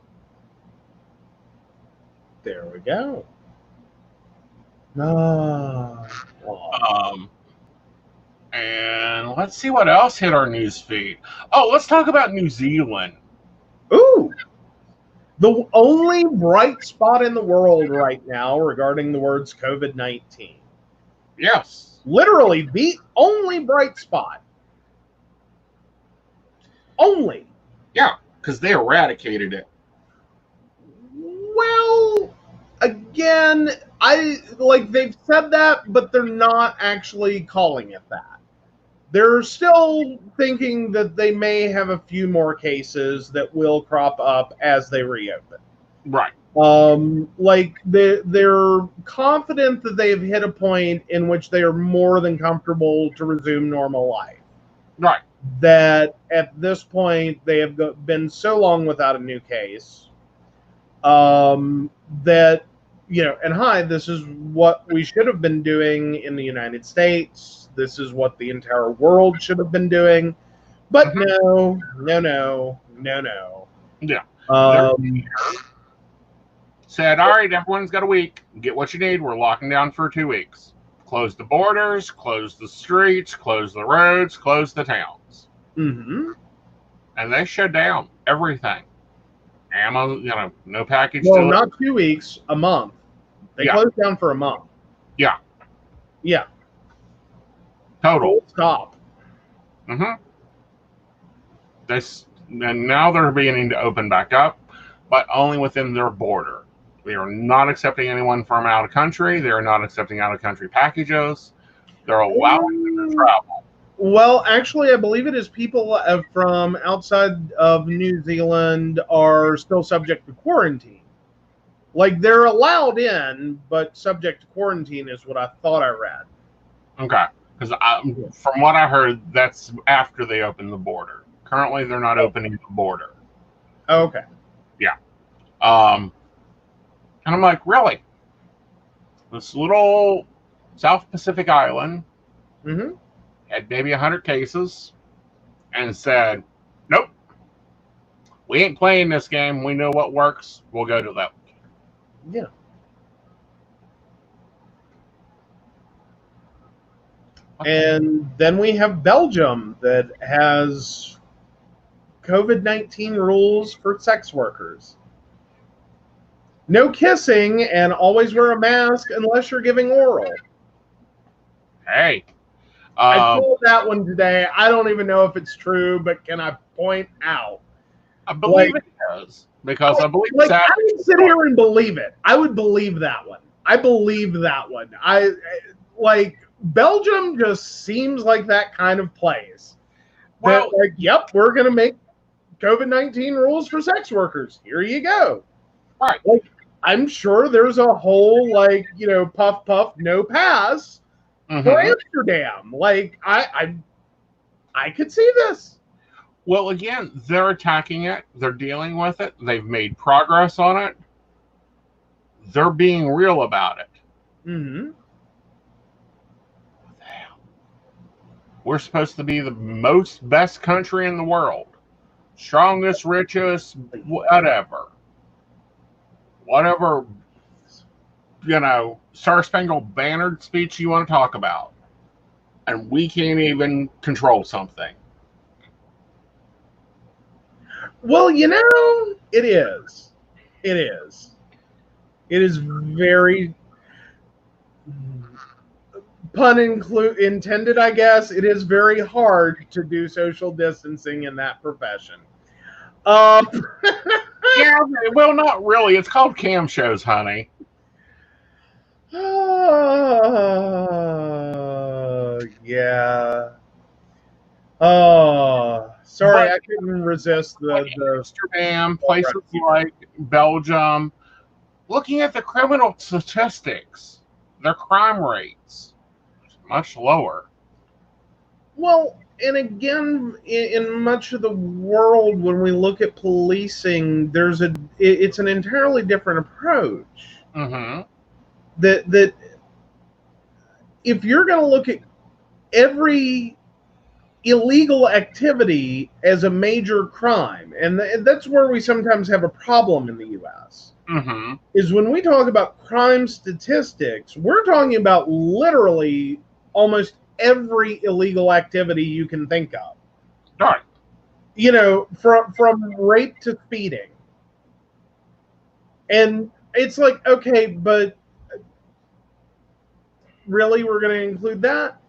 S2: There we go.
S1: And let's see what else hit our news feed. Oh, let's talk about New Zealand.
S2: Ooh. The only bright spot in the world right now regarding the words COVID-19.
S1: Yes.
S2: Literally the only bright spot. Only.
S1: Yeah, because they eradicated it.
S2: Well, again, they've said that, but they're not actually calling it that. They're still thinking that they may have a few more cases that will crop up as they reopen.
S1: Right.
S2: They're confident that they've hit a point in which they are more than comfortable to resume normal life.
S1: Right.
S2: That at this point they have been so long without a new case that, and hi, this is what we should have been doing in the United States. This is what the entire world should have been doing. But no.
S1: Yeah. Said, all right, everyone's got a week. Get what you need. We're locking down for 2 weeks. Close the borders, close the streets, close the roads, close the towns.
S2: And
S1: they shut down everything. Ammo, no package.
S2: Well, not 2 weeks, a month. They closed down for a month.
S1: Yeah.
S2: Yeah.
S1: Total.
S2: Stop.
S1: They And now they're beginning to open back up, but only within their border. They are not accepting anyone from out of country. They are not accepting out of country packages. They're allowing them to travel.
S2: Well, actually, I believe it is people from outside of New Zealand are still subject to quarantine. Like, they're allowed in, but subject to quarantine is what I thought I read.
S1: Okay. Because from what I heard, that's after they open the border. Currently, they're not opening the border.
S2: Okay.
S1: Yeah. And I'm like, really? This little South Pacific island
S2: Mm-hmm.
S1: had maybe 100 cases and said, nope, we ain't playing this game. We know what works. We'll go to that.
S2: Yeah. And then we have Belgium that has COVID-19 rules for sex workers. No kissing and always wear a mask unless you're giving oral.
S1: Hey.
S2: I told that one today. I don't even know if it's true, but can I point out?
S1: I believe it is. Because I believe
S2: I would sit here and believe it. I would believe that one. I believe that one. Belgium just seems like that kind of place. Well, yep, we're going to make COVID-19 rules for sex workers. Here you go.
S1: Right.
S2: I'm sure there's a whole, puff, puff, no pass for Amsterdam. I could see this.
S1: Well, again, they're attacking it. They're dealing with it. They've made progress on it. They're being real about it.
S2: Mm-hmm.
S1: We're supposed to be the best country in the world. Strongest, richest, whatever. Whatever, Star-Spangled Banner speech you want to talk about. And we can't even control something.
S2: Well, it is. It is. It is very, pun intended, I guess. It is very hard to do social distancing in that profession.
S1: Yeah, well, not really. It's called cam shows, honey.
S2: Yeah. Oh, sorry, I couldn't resist the
S1: Amsterdam, places like Belgium. Looking at the criminal statistics, their crime rates much lower.
S2: Well, and again, in much of the world, when we look at policing, it's an entirely different approach.
S1: Mm-hmm.
S2: That if you're going to look at every illegal activity as a major crime, and that's where we sometimes have a problem in the U.S., is when we talk about crime statistics, we're talking about literally almost every illegal activity you can think of.
S1: Right.
S2: From rape to speeding. And it's like, okay, but really, we're going to include that?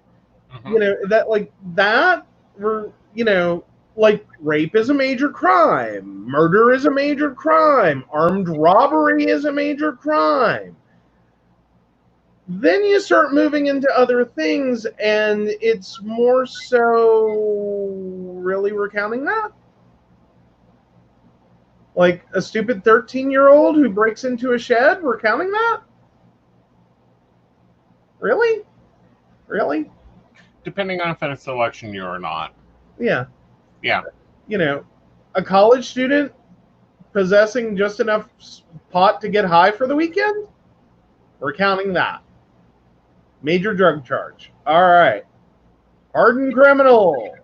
S2: Rape is a major crime. Murder is a major crime. Armed robbery is a major crime. Then you start moving into other things, and it's more so, really, we're counting that? Like a stupid 13-year-old who breaks into a shed, we're counting that? Really? Really?
S1: Depending on if it's election year or not.
S2: Yeah.
S1: Yeah.
S2: A college student possessing just enough pot to get high for the weekend, we're counting that. Major drug charge. All right. Hardened criminal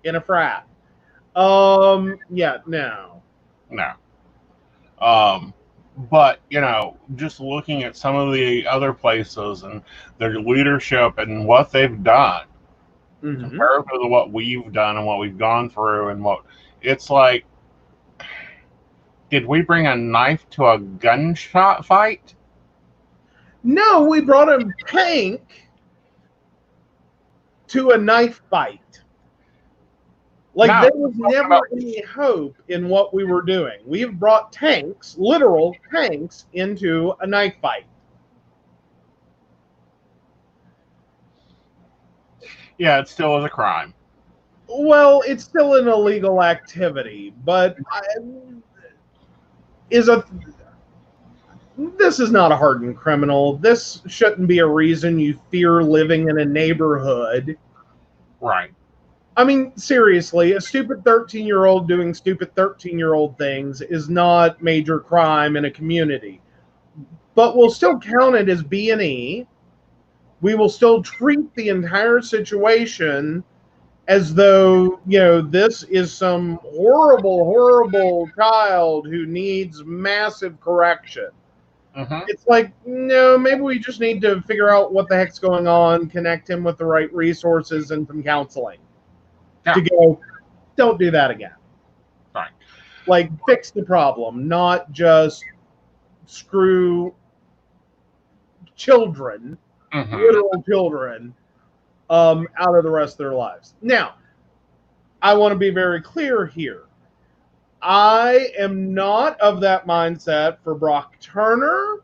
S2: in a frat. Yeah, no.
S1: No. But, just looking at some of the other places and their leadership and what they've done, compared to what we've done and what we've gone through and what it's like, did we bring a knife to a gunshot fight?
S2: No, we brought a tank to a knife fight. Like,
S1: No,
S2: there was never any hope in what we were doing. We've brought tanks, literal tanks, into a knife fight.
S1: yeah, it still is a crime.
S2: Well, it's still an illegal activity, but this is not a hardened criminal. This shouldn't be a reason you fear living in a neighborhood.
S1: Right.
S2: I mean, seriously, a stupid 13-year-old doing stupid 13-year-old things is not major crime in a community. But we'll still count it as B&E. We will still treat the entire situation as though, this is some horrible, horrible child who needs massive correction.
S1: Mm-hmm.
S2: It's like, no, maybe we just need to figure out what the heck's going on, connect him with the right resources and some counseling to go, don't do that again.
S1: Right.
S2: Like, fix the problem, not just screw children, literal children, out of the rest of their lives. Now, I want to be very clear here. I am not of that mindset for Brock Turner.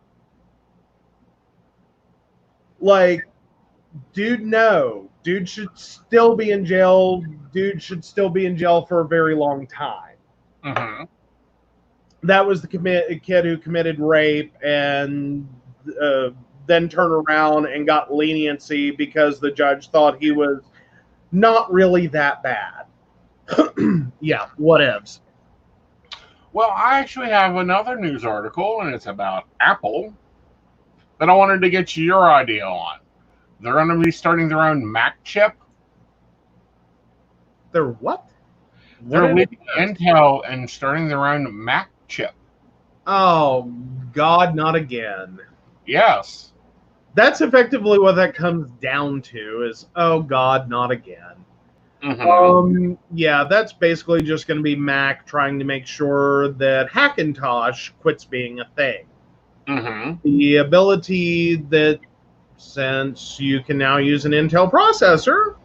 S2: Like, dude, no. Dude should still be in jail. Dude should still be in jail for a very long time.
S1: Mm-hmm.
S2: That was the kid who committed rape and then turned around and got leniency because the judge thought he was not really that bad. Yeah, whatevs.
S1: Well, I actually have another news article, and it's about Apple that I wanted to get your idea on. They're going to be starting their own Mac chip.
S2: They're what?
S1: They're leaving Intel and starting their own Mac chip.
S2: Oh, God, not again.
S1: Yes.
S2: That's effectively what that comes down to is, oh, God, not again.
S1: Mm-hmm.
S2: Yeah, that's basically just going to be Mac trying to make sure that Hackintosh quits being a thing.
S1: Mm-hmm.
S2: The ability that, since you can now use an Intel processor,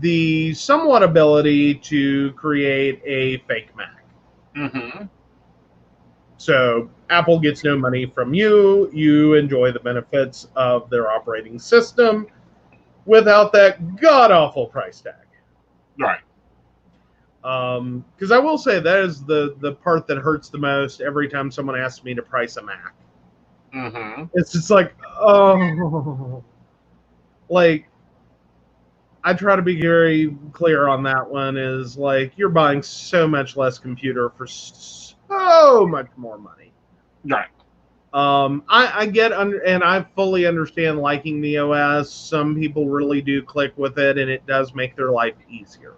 S2: the somewhat ability to create a fake Mac.
S1: Mm-hmm.
S2: So Apple gets no money from you. You enjoy the benefits of their operating system without that god-awful price tag.
S1: Right.
S2: Because I will say that is the part that hurts the most every time someone asks me to price a Mac.
S1: Mm-hmm.
S2: It's just like, oh, like, I try to be very clear on that one is like, you're buying so much less computer for so much more money.
S1: Right.
S2: I get and I fully understand liking the OS. Some people really do click with it, and it does make their life easier.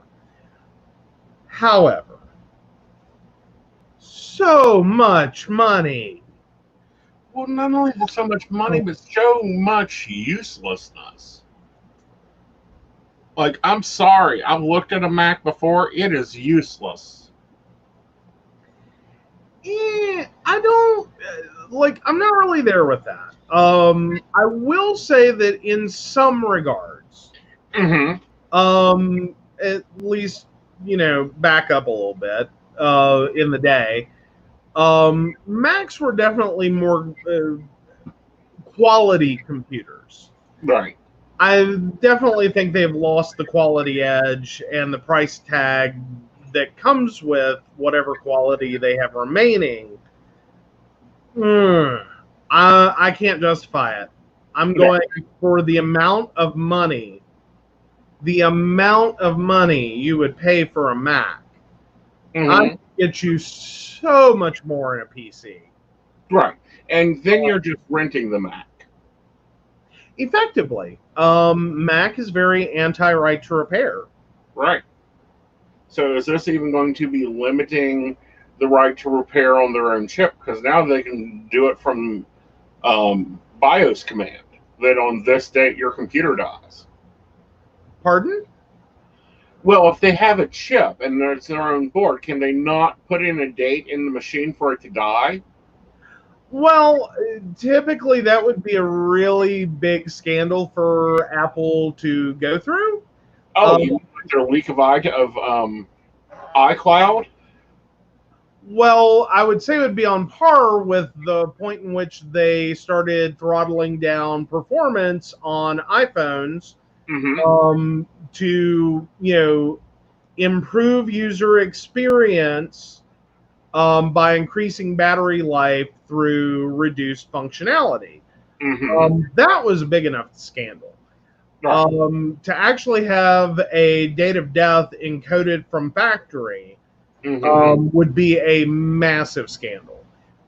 S2: However, so much money.
S1: Well, not only so much money, but so much uselessness. Like, I'm sorry, I've looked at a Mac before. It is useless.
S2: I don't like. I'm not really there with that. I will say that in some regards, at least back up a little bit in the day. Macs were definitely more quality computers.
S1: Right.
S2: I definitely think they've lost the quality edge and the price tag that comes with whatever quality they have remaining. I can't justify it. I'm going for the amount of money. The amount of money you would pay for a Mac. I can get you so much more in a PC.
S1: Right. And then you're just renting the Mac.
S2: Effectively. Mac is very anti-right to repair.
S1: Right. So is this even going to be limiting the right to repair on their own chip? Because now they can do it from BIOS command. That on this date your computer dies.
S2: Pardon?
S1: Well, if they have a chip and it's their own board, can they not put in a date in the machine for it to die?
S2: Well, typically that would be a really big scandal for Apple to go through.
S1: Oh, you mean like their leak of iCloud?
S2: Well, I would say it would be on par with the point in which they started throttling down performance on iPhones
S1: Mm-hmm.
S2: to, improve user experience by increasing battery life through reduced functionality.
S1: Mm-hmm.
S2: That was a big enough scandal.
S1: Right.
S2: To actually have a date of death encoded from factory
S1: Mm-hmm.
S2: would be a massive scandal.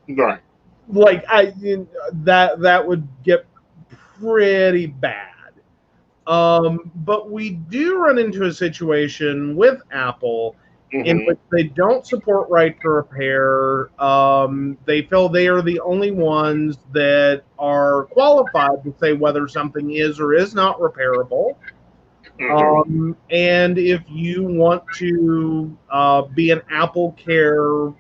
S1: Right.
S2: Like that would get pretty bad. But we do run into a situation with Apple in
S1: Mm-hmm.
S2: which they don't support right to repair. They feel they are the only ones that are qualified to say whether something is or is not repairable.
S1: Mm-hmm.
S2: And if you want to be an Apple Care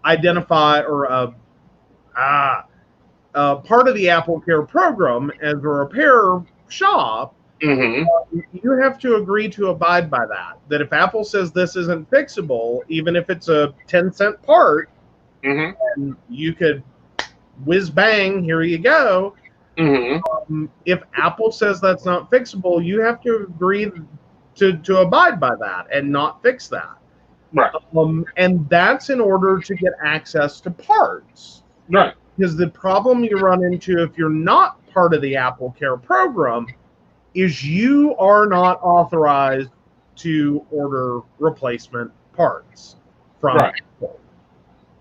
S2: identify or part of the Apple Care program as a repair shop,
S1: Mm-hmm.
S2: you have to agree to abide by that. That if Apple says this isn't fixable, even if it's a 10-cent part,
S1: Mm-hmm.
S2: and you could whiz bang, here you go.
S1: Mm-hmm.
S2: If Apple says that's not fixable, you have to agree to abide by that and not fix that.
S1: Right.
S2: And that's in order to get access to parts.
S1: Right.
S2: Because the problem you run into if you're not part of the Apple Care program is you are not authorized to order replacement parts from
S1: Right.
S2: Apple.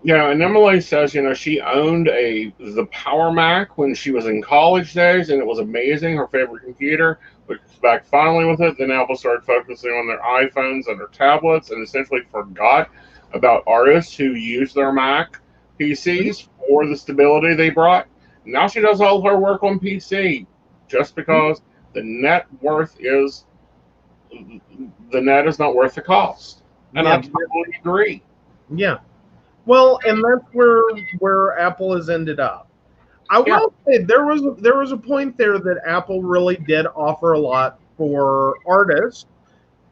S1: And Emily says, she owned the Power Mac when she was in college days, and it was amazing, her favorite computer. But back finally with it, then Apple started focusing on their iPhones and their tablets, and essentially forgot about artists who use their Mac PCs for the stability they brought. Now she does all her work on PC, just because the net is not worth the cost, and I
S2: Yeah,
S1: totally agree.
S2: yeah. Well, and that's where Apple has ended up. I
S1: Yeah.
S2: will say there was a point there that Apple really did offer a lot for artists,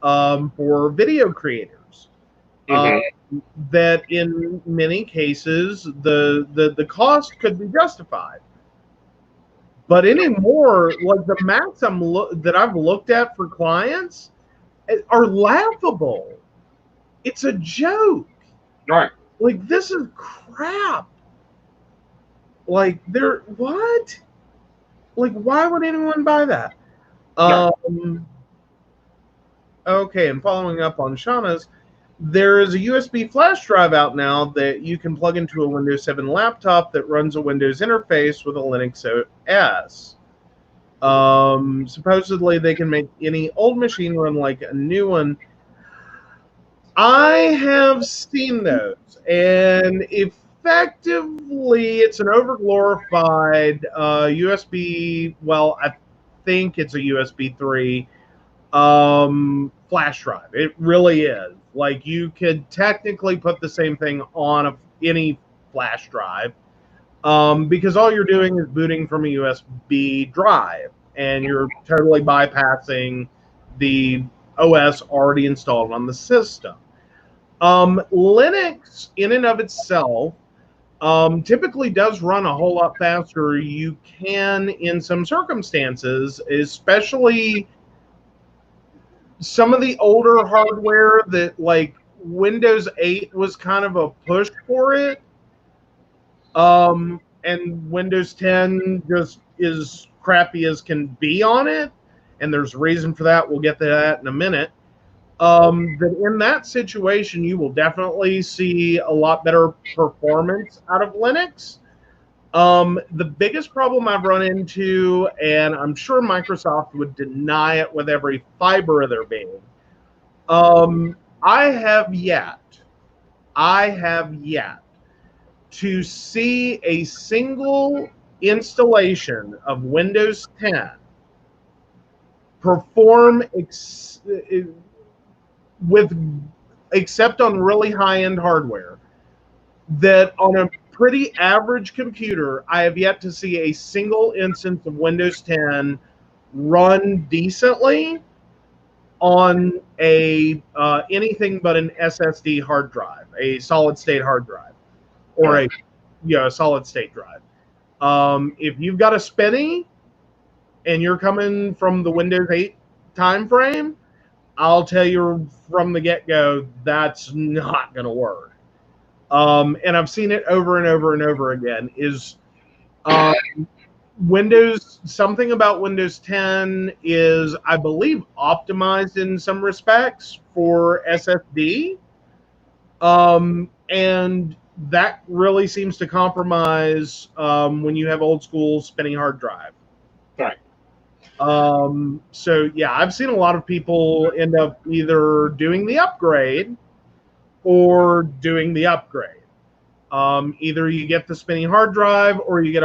S2: for video creators. Um,
S1: Mm-hmm.
S2: that in many cases the cost could be justified. But anymore, like the Macs that I've looked at for clients are laughable. It's a joke.
S1: Right.
S2: Like this is crap. Like they're what? Like why would anyone buy that?
S1: Right.
S2: Okay, and following up on Shauna's, there is a USB flash drive out now that you can plug into a Windows 7 laptop that runs a Windows interface with a Linux OS. Supposedly, they can make any old machine run like a new one. I have seen those, and effectively, it's an overglorified USB. Well, I think it's a USB 3 flash drive. It really is. Like you could technically put the same thing on any flash drive, because all you're doing is booting from a USB drive, and you're totally bypassing the OS already installed on the system. Linux, in and of itself, typically does run a whole lot faster. You can, in some circumstances, especially some of the older hardware that like Windows 8 was kind of a push for it. And Windows 10 just is crappy as can be on it. And there's a reason for that. We'll get to that in a minute. That in that situation, you will definitely see a lot better performance out of Linux. The biggest problem I've run into, and I'm sure Microsoft would deny it with every fiber of their being, I have yet to see a single installation of Windows 10 perform with except on really high-end hardware that on a pretty average computer I have yet to see a single instance of Windows 10 run decently on a anything but an SSD hard drive, a solid state hard drive, or a solid state drive. If you've got a spinny and you're coming from the Windows 8 time frame, I'll tell you from the get-go, that's not going to work. And I've seen it over and over and over again, is something about Windows 10 is, I believe, optimized in some respects for SSD. And that really seems to compromise when you have old school spinning hard drive.
S1: Right.
S2: So yeah, I've seen a lot of people end up either doing the upgrade or doing the upgrade. Either you get the spinning hard drive, or you get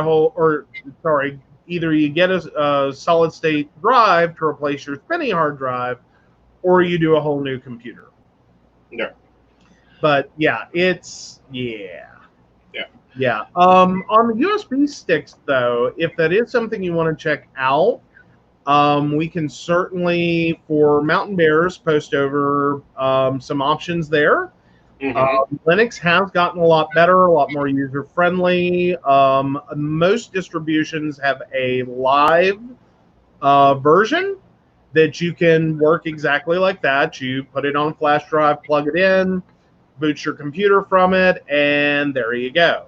S2: either you get a solid state drive to replace your spinning hard drive, or you do a whole new computer.
S1: Yeah.
S2: But yeah, Yeah. On the USB sticks, though, if that is something you want to check out, we can certainly, for Mountain Bears, post over some options there. Linux has gotten a lot better, a lot more user-friendly. Most distributions have a live version that you can work exactly like that. You put it on a flash drive, plug it in, boot your computer from it, and there you go.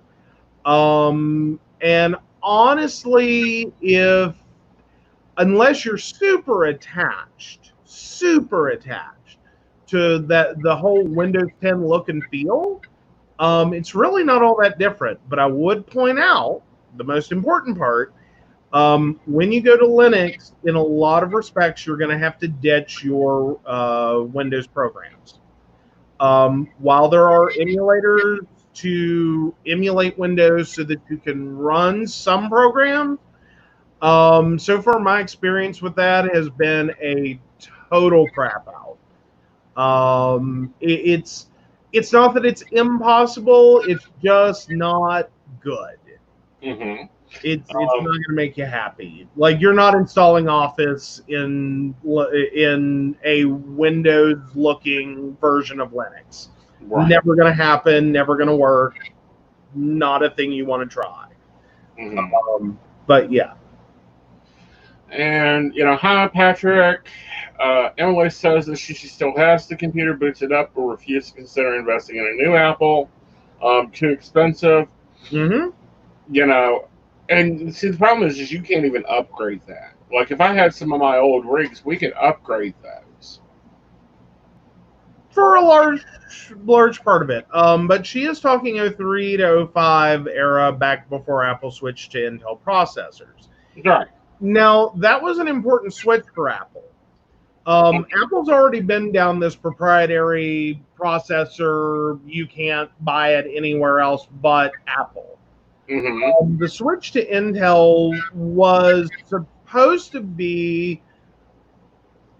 S2: And honestly, unless you're super attached to the whole Windows 10 look and feel, it's really not all that different. But I would point out the most important part: when you go to Linux, in a lot of respects, you're going to have to ditch your Windows programs. While there are emulators to emulate Windows so that you can run some programs, so far my experience with that has been a total crap out. It's not that it's impossible; it's just not good. It's not going to make you happy. Like, you're not installing Office in a Windows-looking version of Linux. Right. Never going to happen. Never going to work. Not a thing you want to try. But yeah.
S1: And hi Patrick. Emily says that she still has the computer, boots it up, but refuses to consider investing in a new Apple. Too expensive. And see, the problem is you can't even upgrade that. Like, if I had some of my old rigs, we could upgrade those
S2: for a large part of it. But she is talking 03 to 05 era, back before Apple switched to Intel processors.
S1: Right.
S2: Now, that was an important switch for Apple. Apple's already been down this proprietary processor. You can't buy it anywhere else but Apple. The switch to Intel was supposed to be,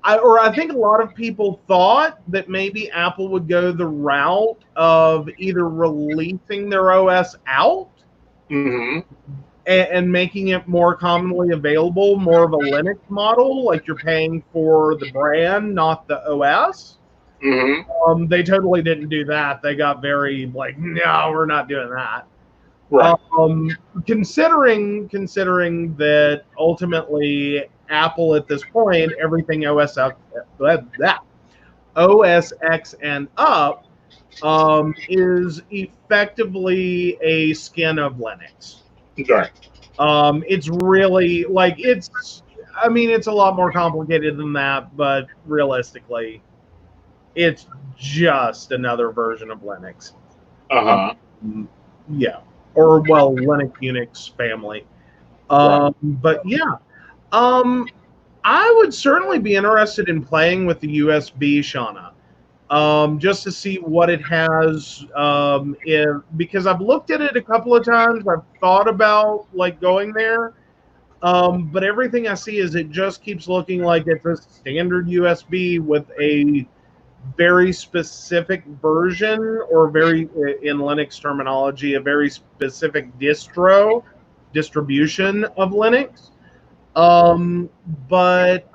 S2: I think a lot of people thought that maybe Apple would go the route of either releasing their OS out and making it more commonly available, more of a Linux model, like you're paying for the brand, not the OS. They totally didn't do that. They got very like, no, we're not doing that. Right. Considering that ultimately Apple at this point, everything OS X and up is effectively a skin of Linux.
S1: Right.
S2: It's really like it's a lot more complicated than that, but realistically, it's just another version of Linux. Yeah. Or, well, Linux Unix family. But yeah, I would certainly be interested in playing with the USB, Shauna, just to see what it has. Because I've looked at it a couple of times. I've thought about like going there, but everything I see is it just keeps looking like it's a standard USB with a very specific version, or very, in Linux terminology, a very specific distribution of Linux. Um, but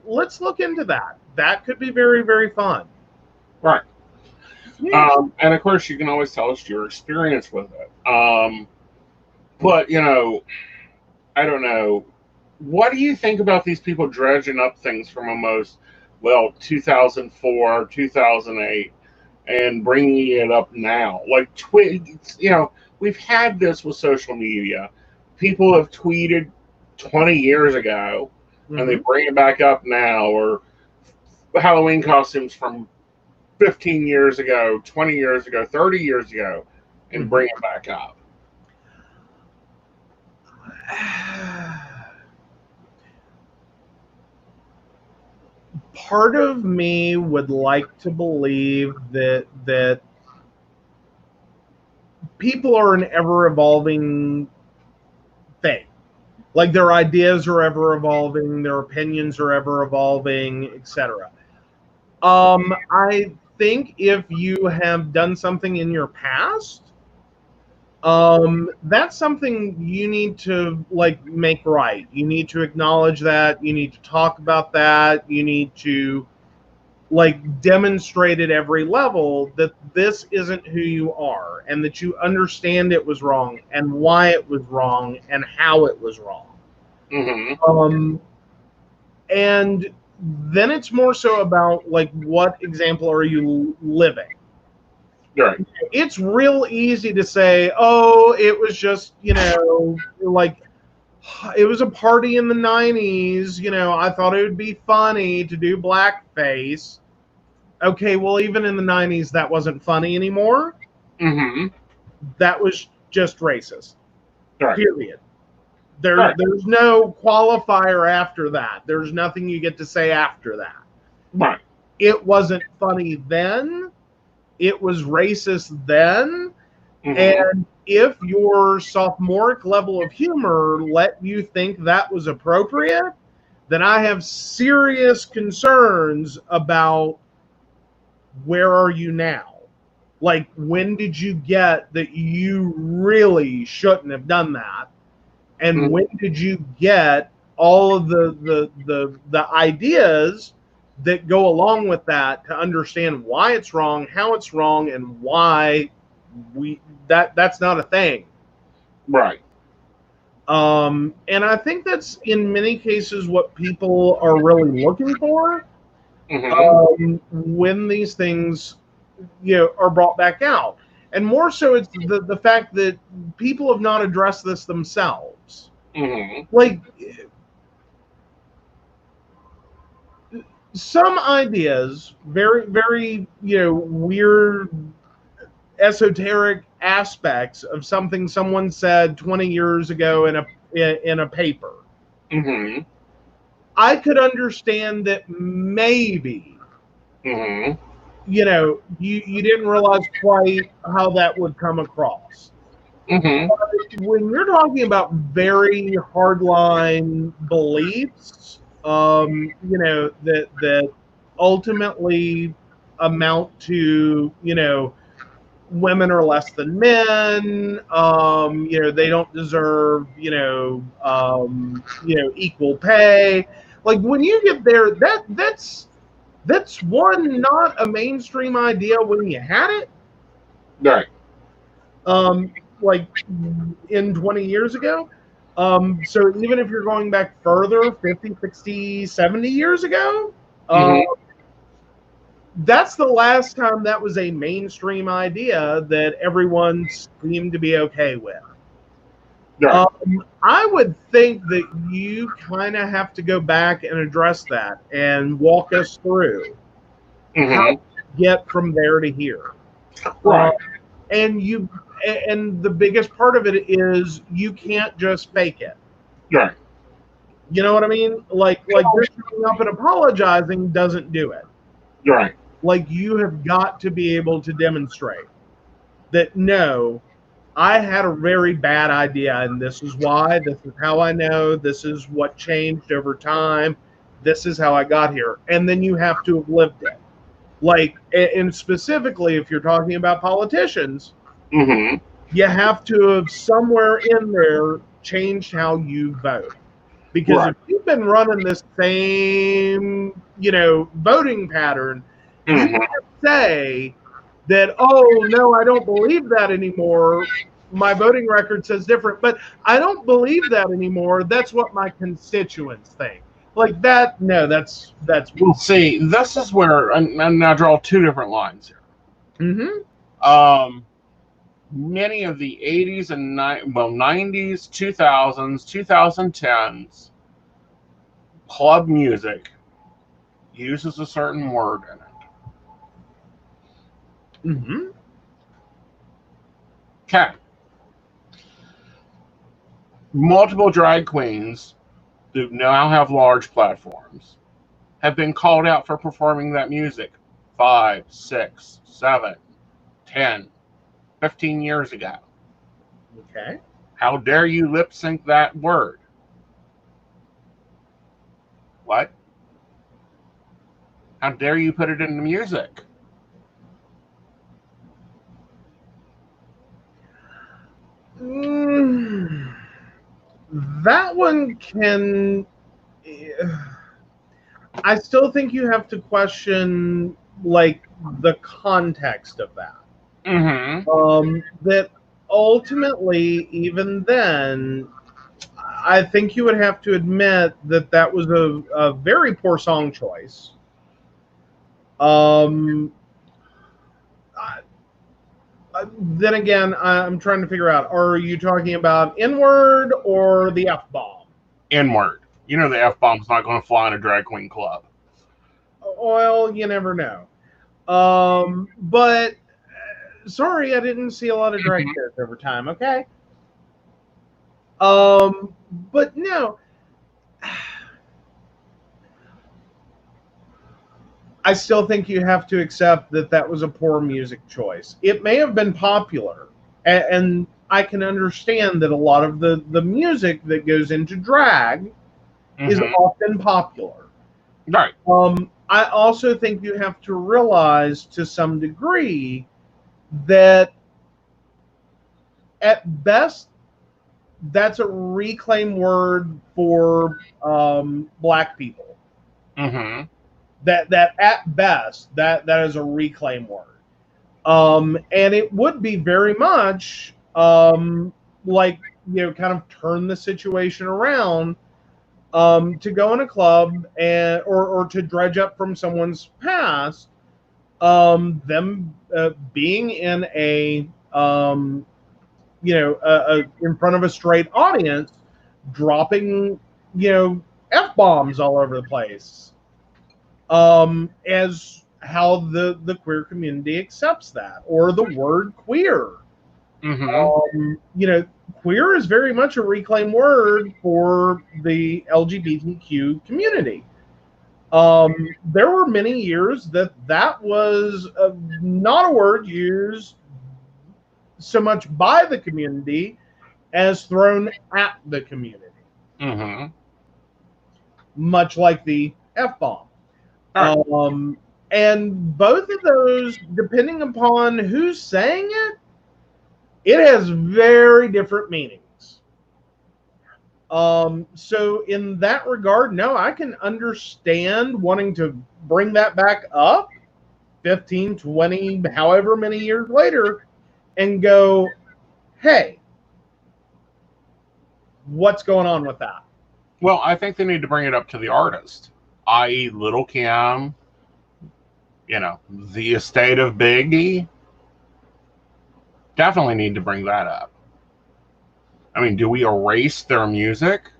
S2: let's look into that. That could be very, very fun.
S1: Right.
S2: Yeah.
S1: And of course, you can always tell us your experience with it. But, I don't know. What do you think about these people dredging up things from almost, 2004, 2008, and bringing it up now? Like, we've had this with social media. People have tweeted 20 years ago, and they
S2: Mm-hmm.
S1: bring it back up now, or Halloween costumes from 15 years ago, 20 years ago, 30 years ago, and
S2: Mm-hmm.
S1: bring it back up.
S2: Part of me would like to believe that people are an ever evolving thing. Like their ideas are ever evolving, their opinions are ever evolving, etc. I think if you have done something in your past, that's something you need to like make right. You need to acknowledge that. You need to talk about that. You need to like demonstrate at every level that this isn't who you are and that you understand it was wrong and why it was wrong and how it was wrong.
S1: Mm-hmm.
S2: And then it's more so about like what example are you living.
S1: Right.
S2: It's real easy to say, oh, it was just, like it was a party in the 90s, I thought it would be funny to do blackface. Okay, well, even in the 90s, that wasn't funny anymore.
S1: Mm-hmm.
S2: That was just racist.
S1: Right.
S2: Period.
S1: Right.
S2: There's no qualifier after that. There's nothing you get to say after that.
S1: Right.
S2: It wasn't funny then. It was racist then.
S1: Mm-hmm.
S2: And if your sophomoric level of humor let you think that was appropriate, then I have serious concerns about where are you now? Like, when did you get that you really shouldn't have done that? And
S1: Mm-hmm.
S2: when did you get all of the ideas that go along with that to understand why it's wrong, how it's wrong, and why we that's not a thing.
S1: Right.
S2: And I think that's in many cases what people are really looking for
S1: Mm-hmm.
S2: when these things are brought back out. And more so, it's the fact that people have not addressed this themselves.
S1: Mm-hmm.
S2: Like some ideas, very very weird esoteric aspects of something someone said 20 years ago in a paper.
S1: Mm-hmm.
S2: I could understand that maybe
S1: Mm-hmm.
S2: you didn't realize quite how that would come across.
S1: Mm-hmm.
S2: When you're talking about very hardline beliefs, that ultimately amount to, women are less than men, they don't deserve, equal pay. Like when you get there, that's one, not a mainstream idea when you had it.
S1: Right.
S2: Like in 20 years ago. So even if you're going back further, 50, 60, 70 years ago,
S1: Mm-hmm.
S2: that's the last time that was a mainstream idea that everyone seemed to be okay with.
S1: Right.
S2: I would think that you kind of have to go back and address that and walk us through how
S1: Mm-hmm.
S2: to get from there to here. Uh,
S1: Right.
S2: and the biggest part of it is you can't just fake it.
S1: Right.
S2: You know what I mean? Like just showing up and apologizing doesn't do it.
S1: Right.
S2: Like you have got to be able to demonstrate that no, I had a very bad idea and this is why, this is how I know, this is what changed over time, this is how I got here. And then you have to have lived it. Like, and specifically if you're talking about politicians,
S1: Mm-hmm.
S2: you have to have somewhere in there changed how you vote. Because
S1: Right.
S2: if you've been running this same, voting pattern, you
S1: Mhm.
S2: can't say that, oh, no, I don't believe that anymore. My voting record says different, but I don't believe that anymore. That's what my constituents think. Like that, no, that's
S1: Well, see, this is where, and now draw two different lines here.
S2: mm-hmm.
S1: Many of the 80s and 90s, 2000s, 2010s club music uses a certain word in it.
S2: Mm-hmm.
S1: Okay. Multiple drag queens who now have large platforms have been called out for performing that music 5, 6, 7, 10, 15 years ago.
S2: Okay.
S1: How dare you lip sync that word? What? How dare you put it in the music?
S2: That one can. I still think you have to question like the context of that.
S1: Mm-hmm.
S2: That ultimately, even then, I think you would have to admit that that was a very poor song choice. Um, then again, I'm trying to figure out: are you talking about N-word or the F-bomb?
S1: N-word. You know the F-bomb's not going to fly in a drag queen club.
S2: Well, you never know. But sorry, I didn't see a lot of drag
S1: Mm-hmm.
S2: shows over time. Okay. But no, I still think you have to accept that that was a poor music choice. It may have been popular, and I can understand that a lot of the music that goes into drag is
S1: Mm-hmm.
S2: often popular.
S1: Right.
S2: I also think you have to realize to some degree that at best that's a reclaimed word for black people.
S1: Mm-hmm.
S2: That at best that is a reclaimed word, and it would be very much like kind of turn the situation around, to go in a club and or to dredge up from someone's past, them being in a in front of a straight audience, dropping f bombs all over the place, as how the queer community accepts that, or the word queer.
S1: Mm-hmm.
S2: Queer is very much a reclaimed word for the LGBTQ community. There were many years that was not a word used so much by the community as thrown at the community,
S1: Mm-hmm.
S2: much like the F bomb.
S1: All right.
S2: And both of those, depending upon who's saying it, it has very different meanings. So in that regard, no, I can understand wanting to bring that back up 15, 20, however many years later, and go, hey, what's going on with that?
S1: Well, I think they need to bring it up to the artist, i.e., Little Kim, the estate of Biggie. Definitely need to bring that up. I mean, do we erase their music?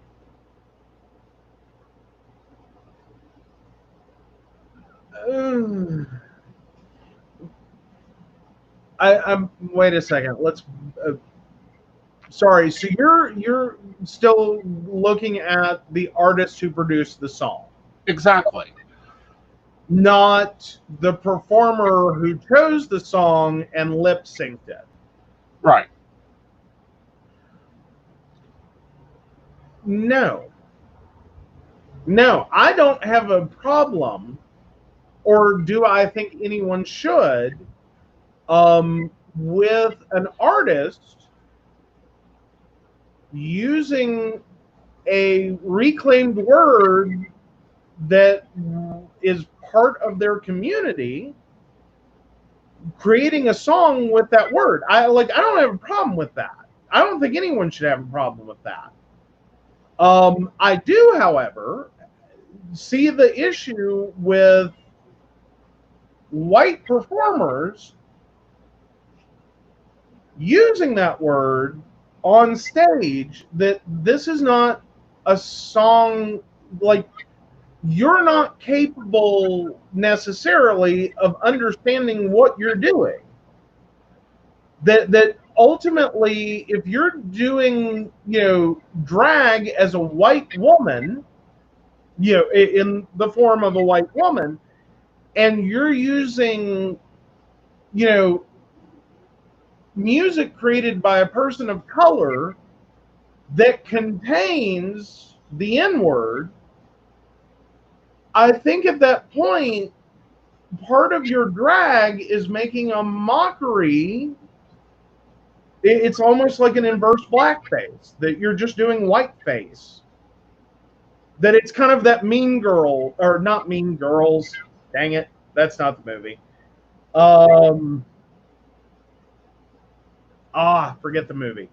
S2: I'm wait a second. Let's. Sorry. So you're still looking at the artist who produced the song,
S1: Exactly.
S2: not the performer who chose the song and lip synced it.
S1: Right.
S2: No, no, I don't have a problem, or do I think anyone should, with an artist using a reclaimed word that is part of their community, creating a song with that word. I don't have a problem with that. I don't think anyone should have a problem with that. I do, however, see the issue with white performers using that word on stage, that this is not a song. Like, you're not capable necessarily of understanding what you're doing. That ultimately, if you're doing, drag as a white woman, in the form of a white woman, and you're using, music created by a person of color that contains the N-word, I think at that point, part of your drag is making a mockery. It's almost like an inverse blackface, that you're just doing whiteface. That it's kind of that Mean Girl, or not Mean Girls. Dang it, that's not the movie. Forget the movie.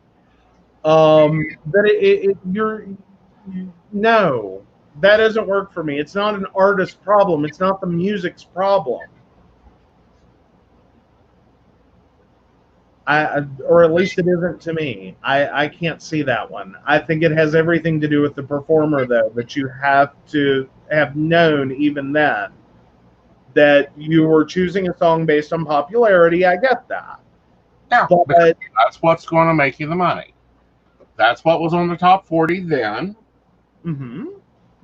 S2: No, that doesn't work for me. It's not an artist problem. It's not the music's problem. Or at least it isn't to me. I can't see that one. I think it has everything to do with the performer, though, that you have to have known even then that you were choosing a song based on popularity. I get that.
S1: Yeah, but that's what's going to make you the money. That's what was on the top 40 then.
S2: Mm-hmm.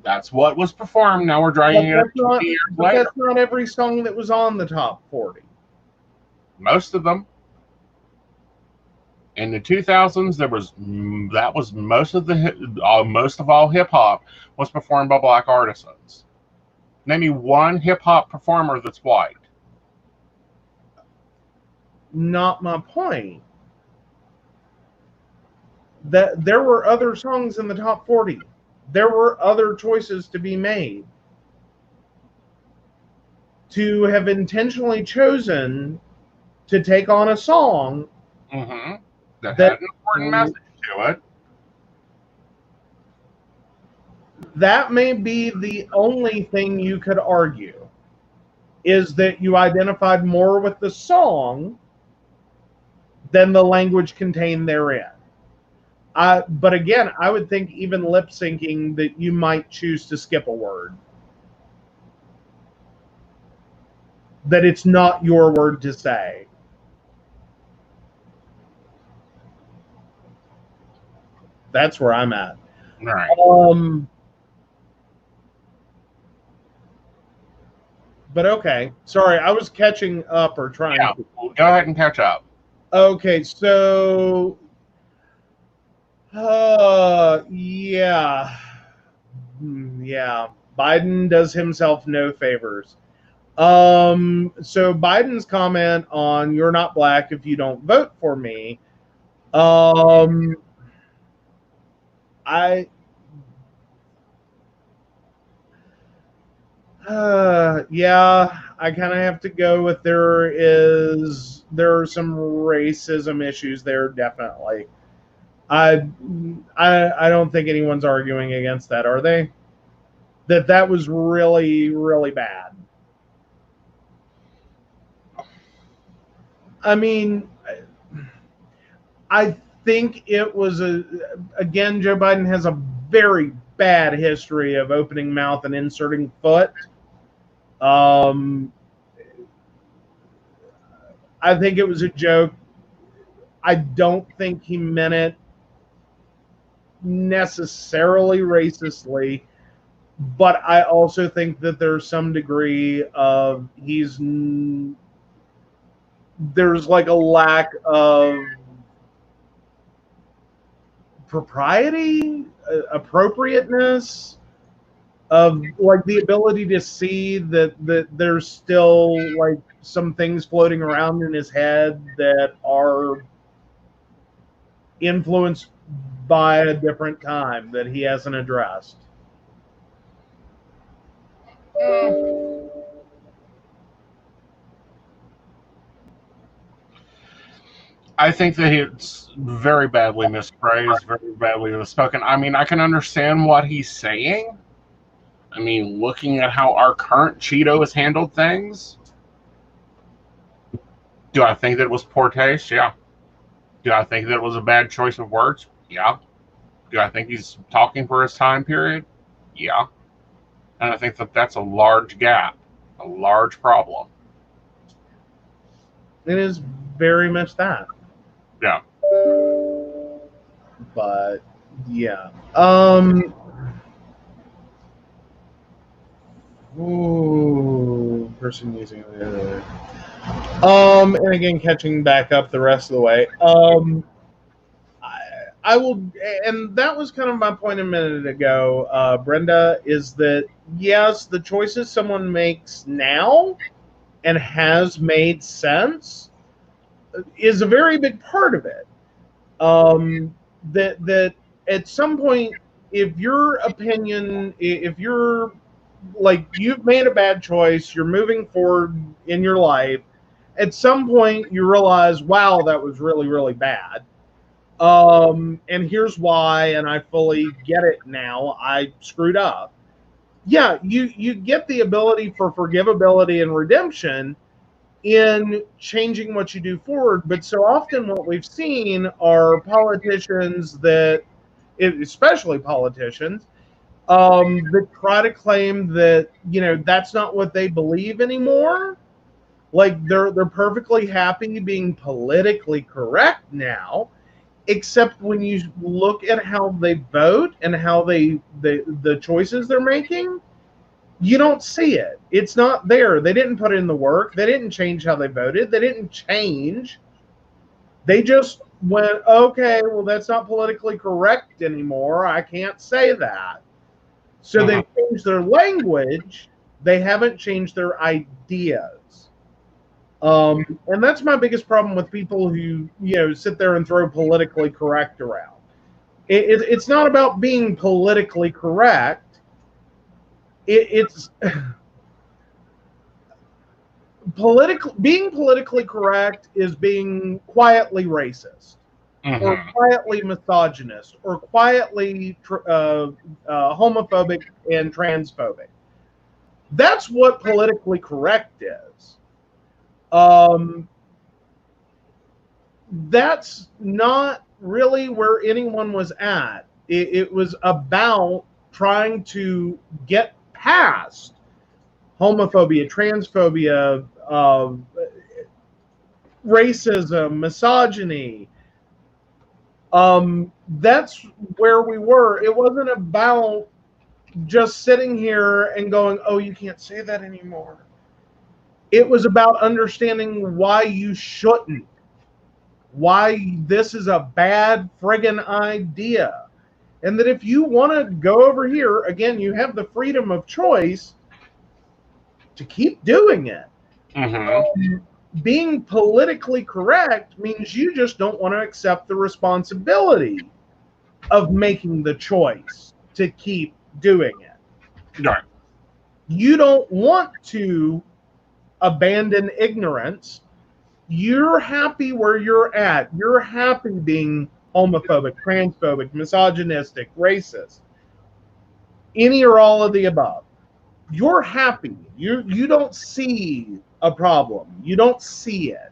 S1: That's what was performed. Now we're dragging it up 20 years later.
S2: That's not every song that was on the top 40.
S1: Most of them. In the 2000s, most of all hip hop was performed by black artisans. Name me one hip hop performer that's white.
S2: Not my point. That there were other songs in the top 40. There were other choices to be made. To have intentionally chosen to take on a song
S1: that had an important message to it.
S2: That may be the only thing you could argue, is that you identified more with the song than the language contained therein. But again, I would think even lip syncing, that you might choose to skip a word. That it's not your word to say. That's where I'm at.
S1: All right.
S2: But okay. Sorry, I was catching up or trying to.
S1: Well, go ahead and catch up.
S2: Okay, so yeah, Biden does himself no favors. So Biden's comment on "you're not black if you don't vote for me," I kind of have to go with there are some racism issues there, definitely. I don't think anyone's arguing against that, are they? That was really, really bad. I mean, I think it was again, Joe Biden has a very bad history of opening mouth and inserting foot. I think it was a joke. I don't think he meant it necessarily racistly, but I also think that there's some degree of there's like a lack of propriety, appropriateness, of like the ability to see that there's still like some things floating around in his head that are influenced by a different time that he hasn't addressed?
S1: I think that it's very badly misphrased, very badly misspoken. I mean, I can understand what he's saying. I mean, looking at how our current Cheeto has handled things, do I think that it was poor taste? Yeah. Do I think that it was a bad choice of words? Yeah. Do I think he's talking for his time period? Yeah. And I think that that's a large gap, a large problem.
S2: It is very much that.
S1: Yeah.
S2: But yeah. Ooh, person using it. And again, catching back up the rest of the way. I will, and that was kind of my point a minute ago, Brenda, is that yes, the choices someone makes now and has made sense is a very big part of it. That at some point, if your opinion, if you're like you've made a bad choice, you're moving forward in your life, at some point you realize, wow, that was really, really bad. And here's why, and I fully get it now. I screwed up. Yeah, you get the ability for forgivability and redemption in changing what you do forward. But so often what we've seen are politicians that, especially politicians, that try to claim that, you know, that's not what they believe anymore. Like they're perfectly happy being politically correct now, except when you look at how they vote and how the choices they're making, you don't see it. It's not there. They didn't put in the work. They didn't change how they voted. They didn't change. They just went, okay, well, that's not politically correct anymore. I can't say that. So they've changed their language. They haven't changed their ideas. And that's my biggest problem with people who, you know, sit there and throw politically correct around. It's not about being politically correct. It's being politically correct is being quietly racist, or quietly misogynist, or quietly homophobic and transphobic. That's what politically correct is. That's not really where anyone was at. It was about trying to get past homophobia, transphobia, racism, misogyny. That's where we were. It wasn't about just sitting here and going, oh, you can't say that anymore. It was about understanding why you shouldn't, why this is a bad friggin' idea. And that if you want to go over here, again, you have the freedom of choice to keep doing it. Being politically correct means you just don't want to accept the responsibility of making the choice to keep doing it.
S1: Right.
S2: You don't want to abandon ignorance. You're happy where you're at. You're happy being homophobic, transphobic, misogynistic, racist, any or all of the above. You're happy. You don't see a problem. You don't see it.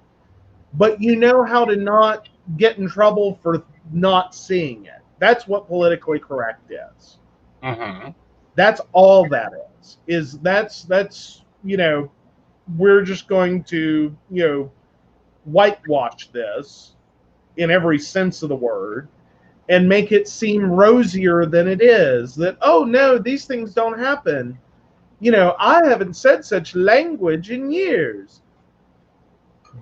S2: But you know how to not get in trouble for not seeing it. That's what politically correct is. That's all that is. That's you know, we're just going to, you know, whitewash this in every sense of the word and make it seem rosier than it is. That, oh no, these things don't happen. You know, I haven't said such language in years.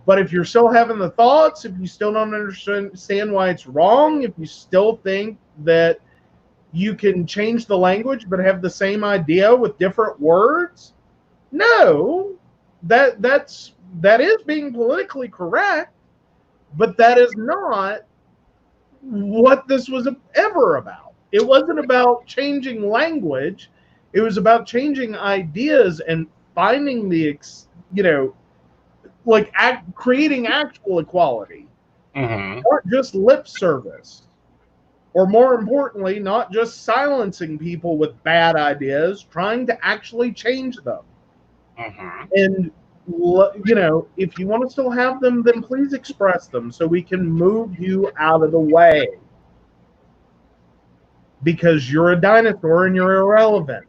S2: But if you're still having the thoughts, if you still don't understand why it's wrong, if you still think that you can change the language but have the same idea with different words, no, that is being politically correct, but that is not what this was ever about. It wasn't about changing language. It was about changing ideas and finding the, creating actual equality, not just lip service. Or more importantly, not just silencing people with bad ideas, trying to actually change them. And, if you want to still have them, then please express them so we can move you out of the way. Because you're a dinosaur and you're irrelevant.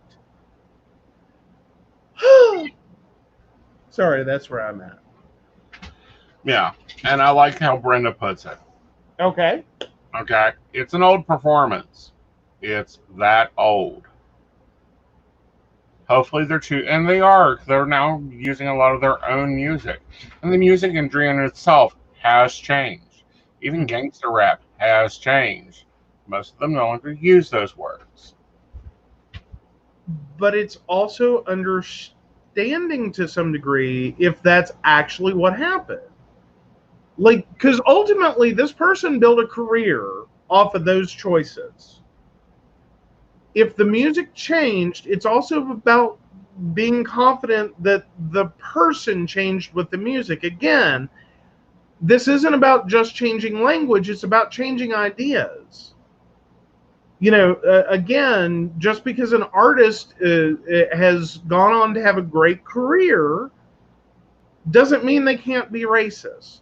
S2: Sorry, that's where I'm at.
S1: Yeah, and I like how Brenda puts it.
S2: Okay.
S1: Okay, it's an old performance. It's that old. Hopefully and they're now using a lot of their own music. And the music industry in itself has changed. Even gangster rap has changed. Most of them no longer use those words.
S2: But it's also understanding to some degree if that's actually what happened. Like, because ultimately this person built a career off of those choices. If the music changed, it's also about being confident that the person changed with the music. Again, this isn't about just changing language, it's about changing ideas. Again, just because an artist has gone on to have a great career doesn't mean they can't be racist.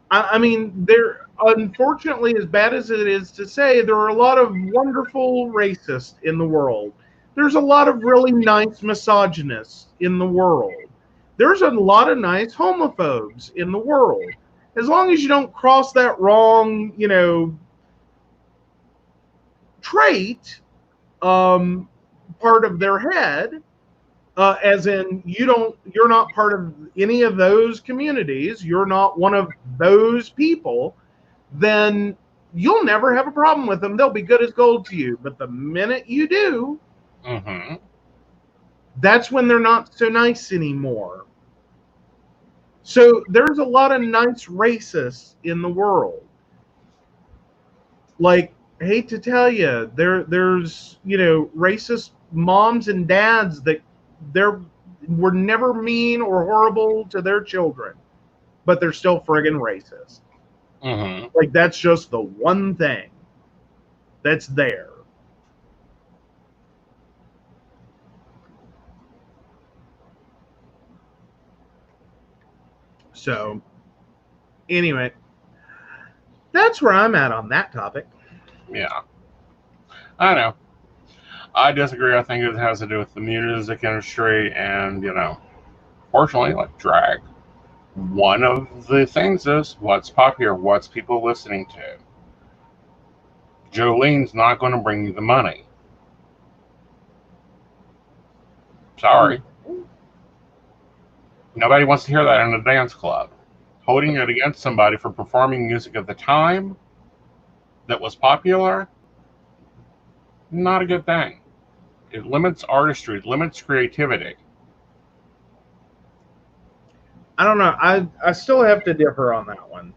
S2: I mean, unfortunately, as bad as it is to say, there are a lot of wonderful racists in the world. There's a lot of really nice misogynists in the world. There's a lot of nice homophobes in the world. As long as you don't cross that wrong, trait, part of their head, as in you're not part of any of those communities, you're not one of those people, then you'll never have a problem with them. They'll be good as gold to you. But the minute you do, that's when they're not so nice anymore. So there's a lot of nice racists in the world. Like, hate to tell you, there's racist moms and dads that were never mean or horrible to their children, but they're still friggin' racist. Like, that's just the one thing that's there. So, anyway, that's where I'm at on that topic.
S1: Yeah. I know. I disagree. I think it has to do with the music industry and, fortunately, like drag. One of the things is what's popular, what's people listening to. Jolene's not going to bring you the money. Sorry. Nobody wants to hear that in a dance club. Holding it against somebody for performing music of the time that was popular, not a good thing. It limits artistry, it limits creativity.
S2: I don't know. I still have to differ on that one.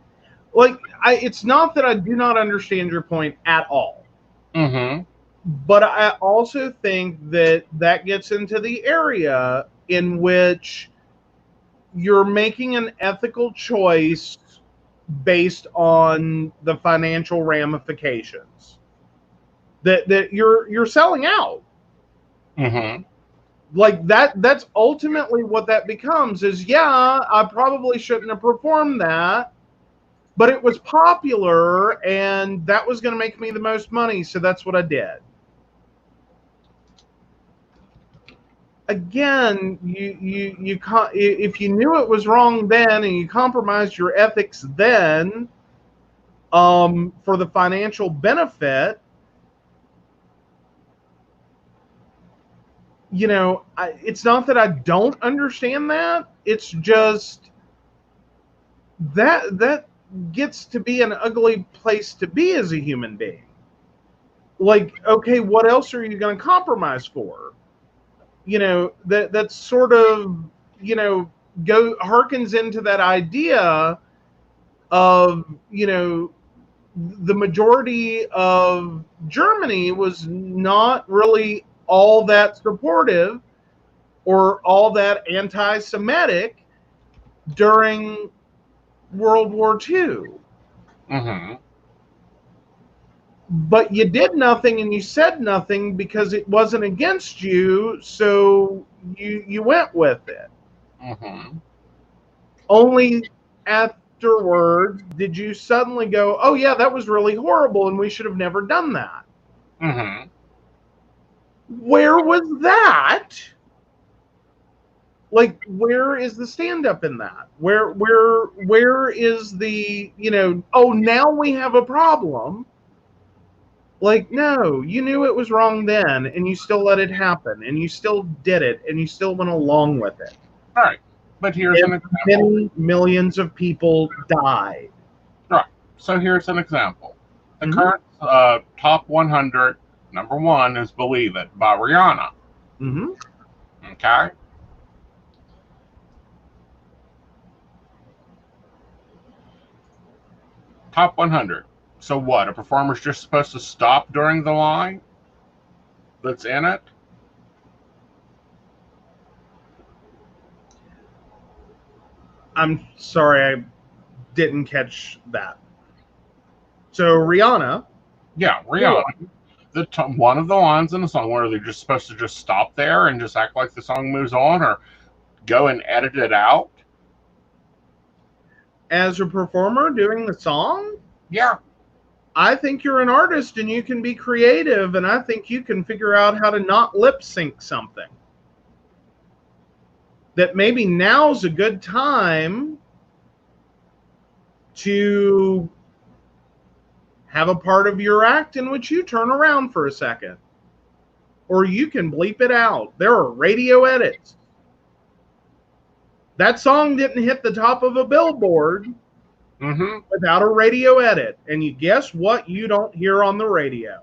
S2: Like, it's not that I do not understand your point at all. But I also think that gets into the area in which you're making an ethical choice based on the financial ramifications. That you're selling out. Like, that's ultimately what that becomes is, yeah, I probably shouldn't have performed that, but it was popular and that was going to make me the most money, so that's what I did. Again, if you knew it was wrong then and you compromised your ethics then for the financial benefit, it's not that I don't understand that. It's just that gets to be an ugly place to be as a human being. Like, okay, what else are you going to compromise for? That's sort of, harkens into that idea of, the majority of Germany was not really all that supportive or all that anti-Semitic during World War II.
S1: Mm-hmm.
S2: But you did nothing and you said nothing because it wasn't against you, so you went with it.
S1: Mm-hmm.
S2: Only afterwards did you suddenly go, oh yeah, that was really horrible and we should have never done that.
S1: Mm-hmm.
S2: Where was that? Like, where is the stand-up in that? Where is the, oh, now we have a problem? Like, no, you knew it was wrong then, and you still let it happen, and you still did it, and you still went along with it.
S1: All right. But here's an
S2: And
S1: example.
S2: many millions of people died.
S1: Right. So here's an example. The
S2: Mhm.
S1: current top 100, number one is Believe It by Rihanna.
S2: Mm-hmm.
S1: Okay? Top 100. So what? A performer's just supposed to stop during the line that's in it?
S2: I'm sorry, I didn't catch that. So Rihanna.
S1: Yeah, Rihanna. One of the lines in the song where they're just supposed to just stop there and just act like the song moves on, or go and edit it out.
S2: As a performer doing the song,
S1: Yeah.
S2: I think you're an artist and you can be creative, and I think you can figure out how to not lip sync something. That maybe now's a good time to have a part of your act in which you turn around for a second. Or you can bleep it out. There are radio edits. That song didn't hit the top of a billboard without a radio edit. And you guess what you don't hear on the radio?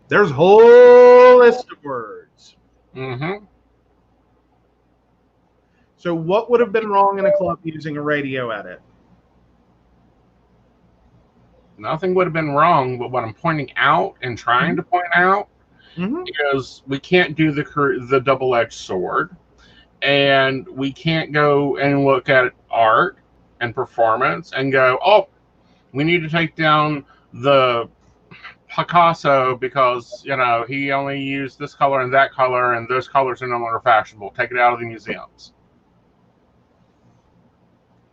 S2: There's a whole list of words.
S1: Mm-hmm.
S2: So what would have been wrong in a club using a radio edit?
S1: Nothing would have been wrong, but what I'm pointing out and trying to point out is we can't do the double-edged sword, and we can't go and look at art and performance and go, oh, we need to take down the Picasso because, he only used this color and that color, and those colors are no longer fashionable. Take it out of the museums.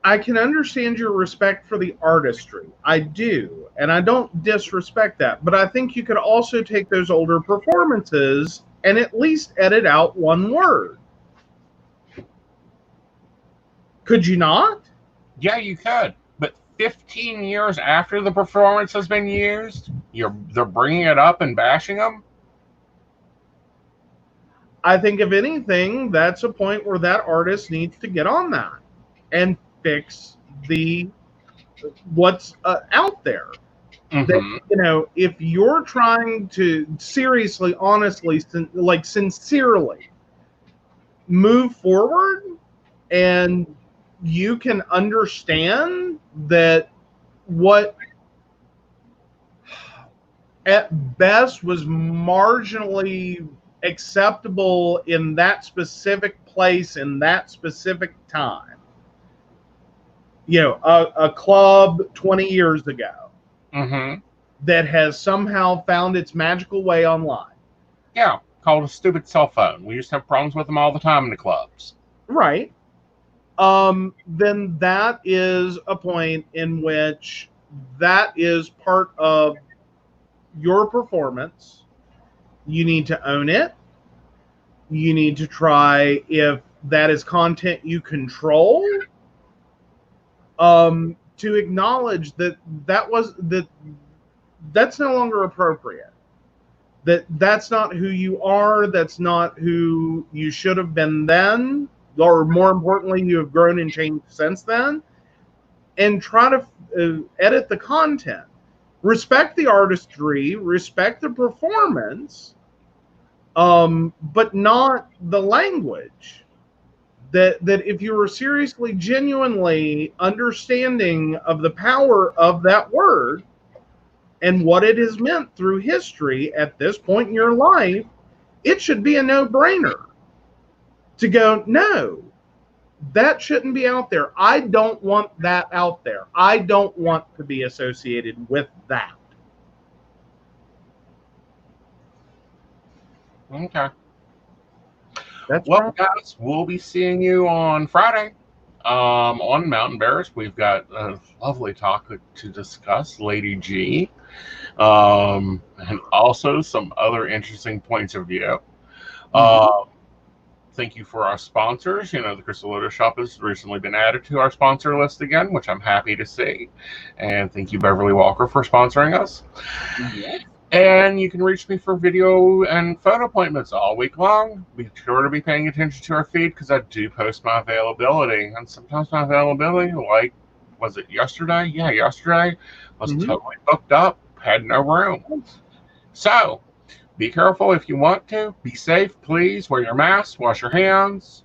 S2: I can understand your respect for the artistry. I do. And I don't disrespect that. But I think you could also take those older performances and at least edit out one word. Could you not?
S1: Yeah, you could. But 15 years after the performance has been used, they're bringing it up and bashing them?
S2: I think, if anything, that's a point where that artist needs to get on that and fix what's out there. That, if you're trying to seriously, honestly, sincerely move forward, and you can understand that what at best was marginally acceptable in that specific place in that specific time, a club 20 years ago that has somehow found its magical way online.
S1: Yeah, called a stupid cell phone. We used to have problems with them all the time in the clubs.
S2: Right. Then that is a point in which that is part of your performance. You need to own it. You need to try, if that is content you control, to acknowledge that's no longer appropriate. That's not who you are. That's not who you should have been then, or more importantly, you have grown and changed since then. And try to edit the content. Respect the artistry, respect the performance, but not the language. that if you were seriously, genuinely understanding of the power of that word and what it has meant through history at this point in your life, it should be a no-brainer to go, no, that shouldn't be out there. I don't want that out there. I don't want to be associated with that.
S1: Okay.
S2: That's
S1: Well,
S2: right.
S1: guys, we'll be seeing you on Friday on Mountain Bears. We've got a lovely topic to discuss, Lady G, and also some other interesting points of view. Thank you for our sponsors. You know, the Crystal Lotus Shop has recently been added to our sponsor list again, which I'm happy to see. And thank you, Beverly Walker, for sponsoring us.
S2: Yes.
S1: And you can reach me for video and phone appointments all week long. Be sure to be paying attention to our feed because I do post my availability. And sometimes my availability, like, was it yesterday? Yeah, yesterday was totally booked up, had no room. So be careful if you want to. Be safe, please. Wear your mask, wash your hands,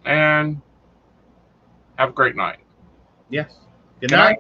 S1: and have a great night.
S2: Yes.
S1: Good night.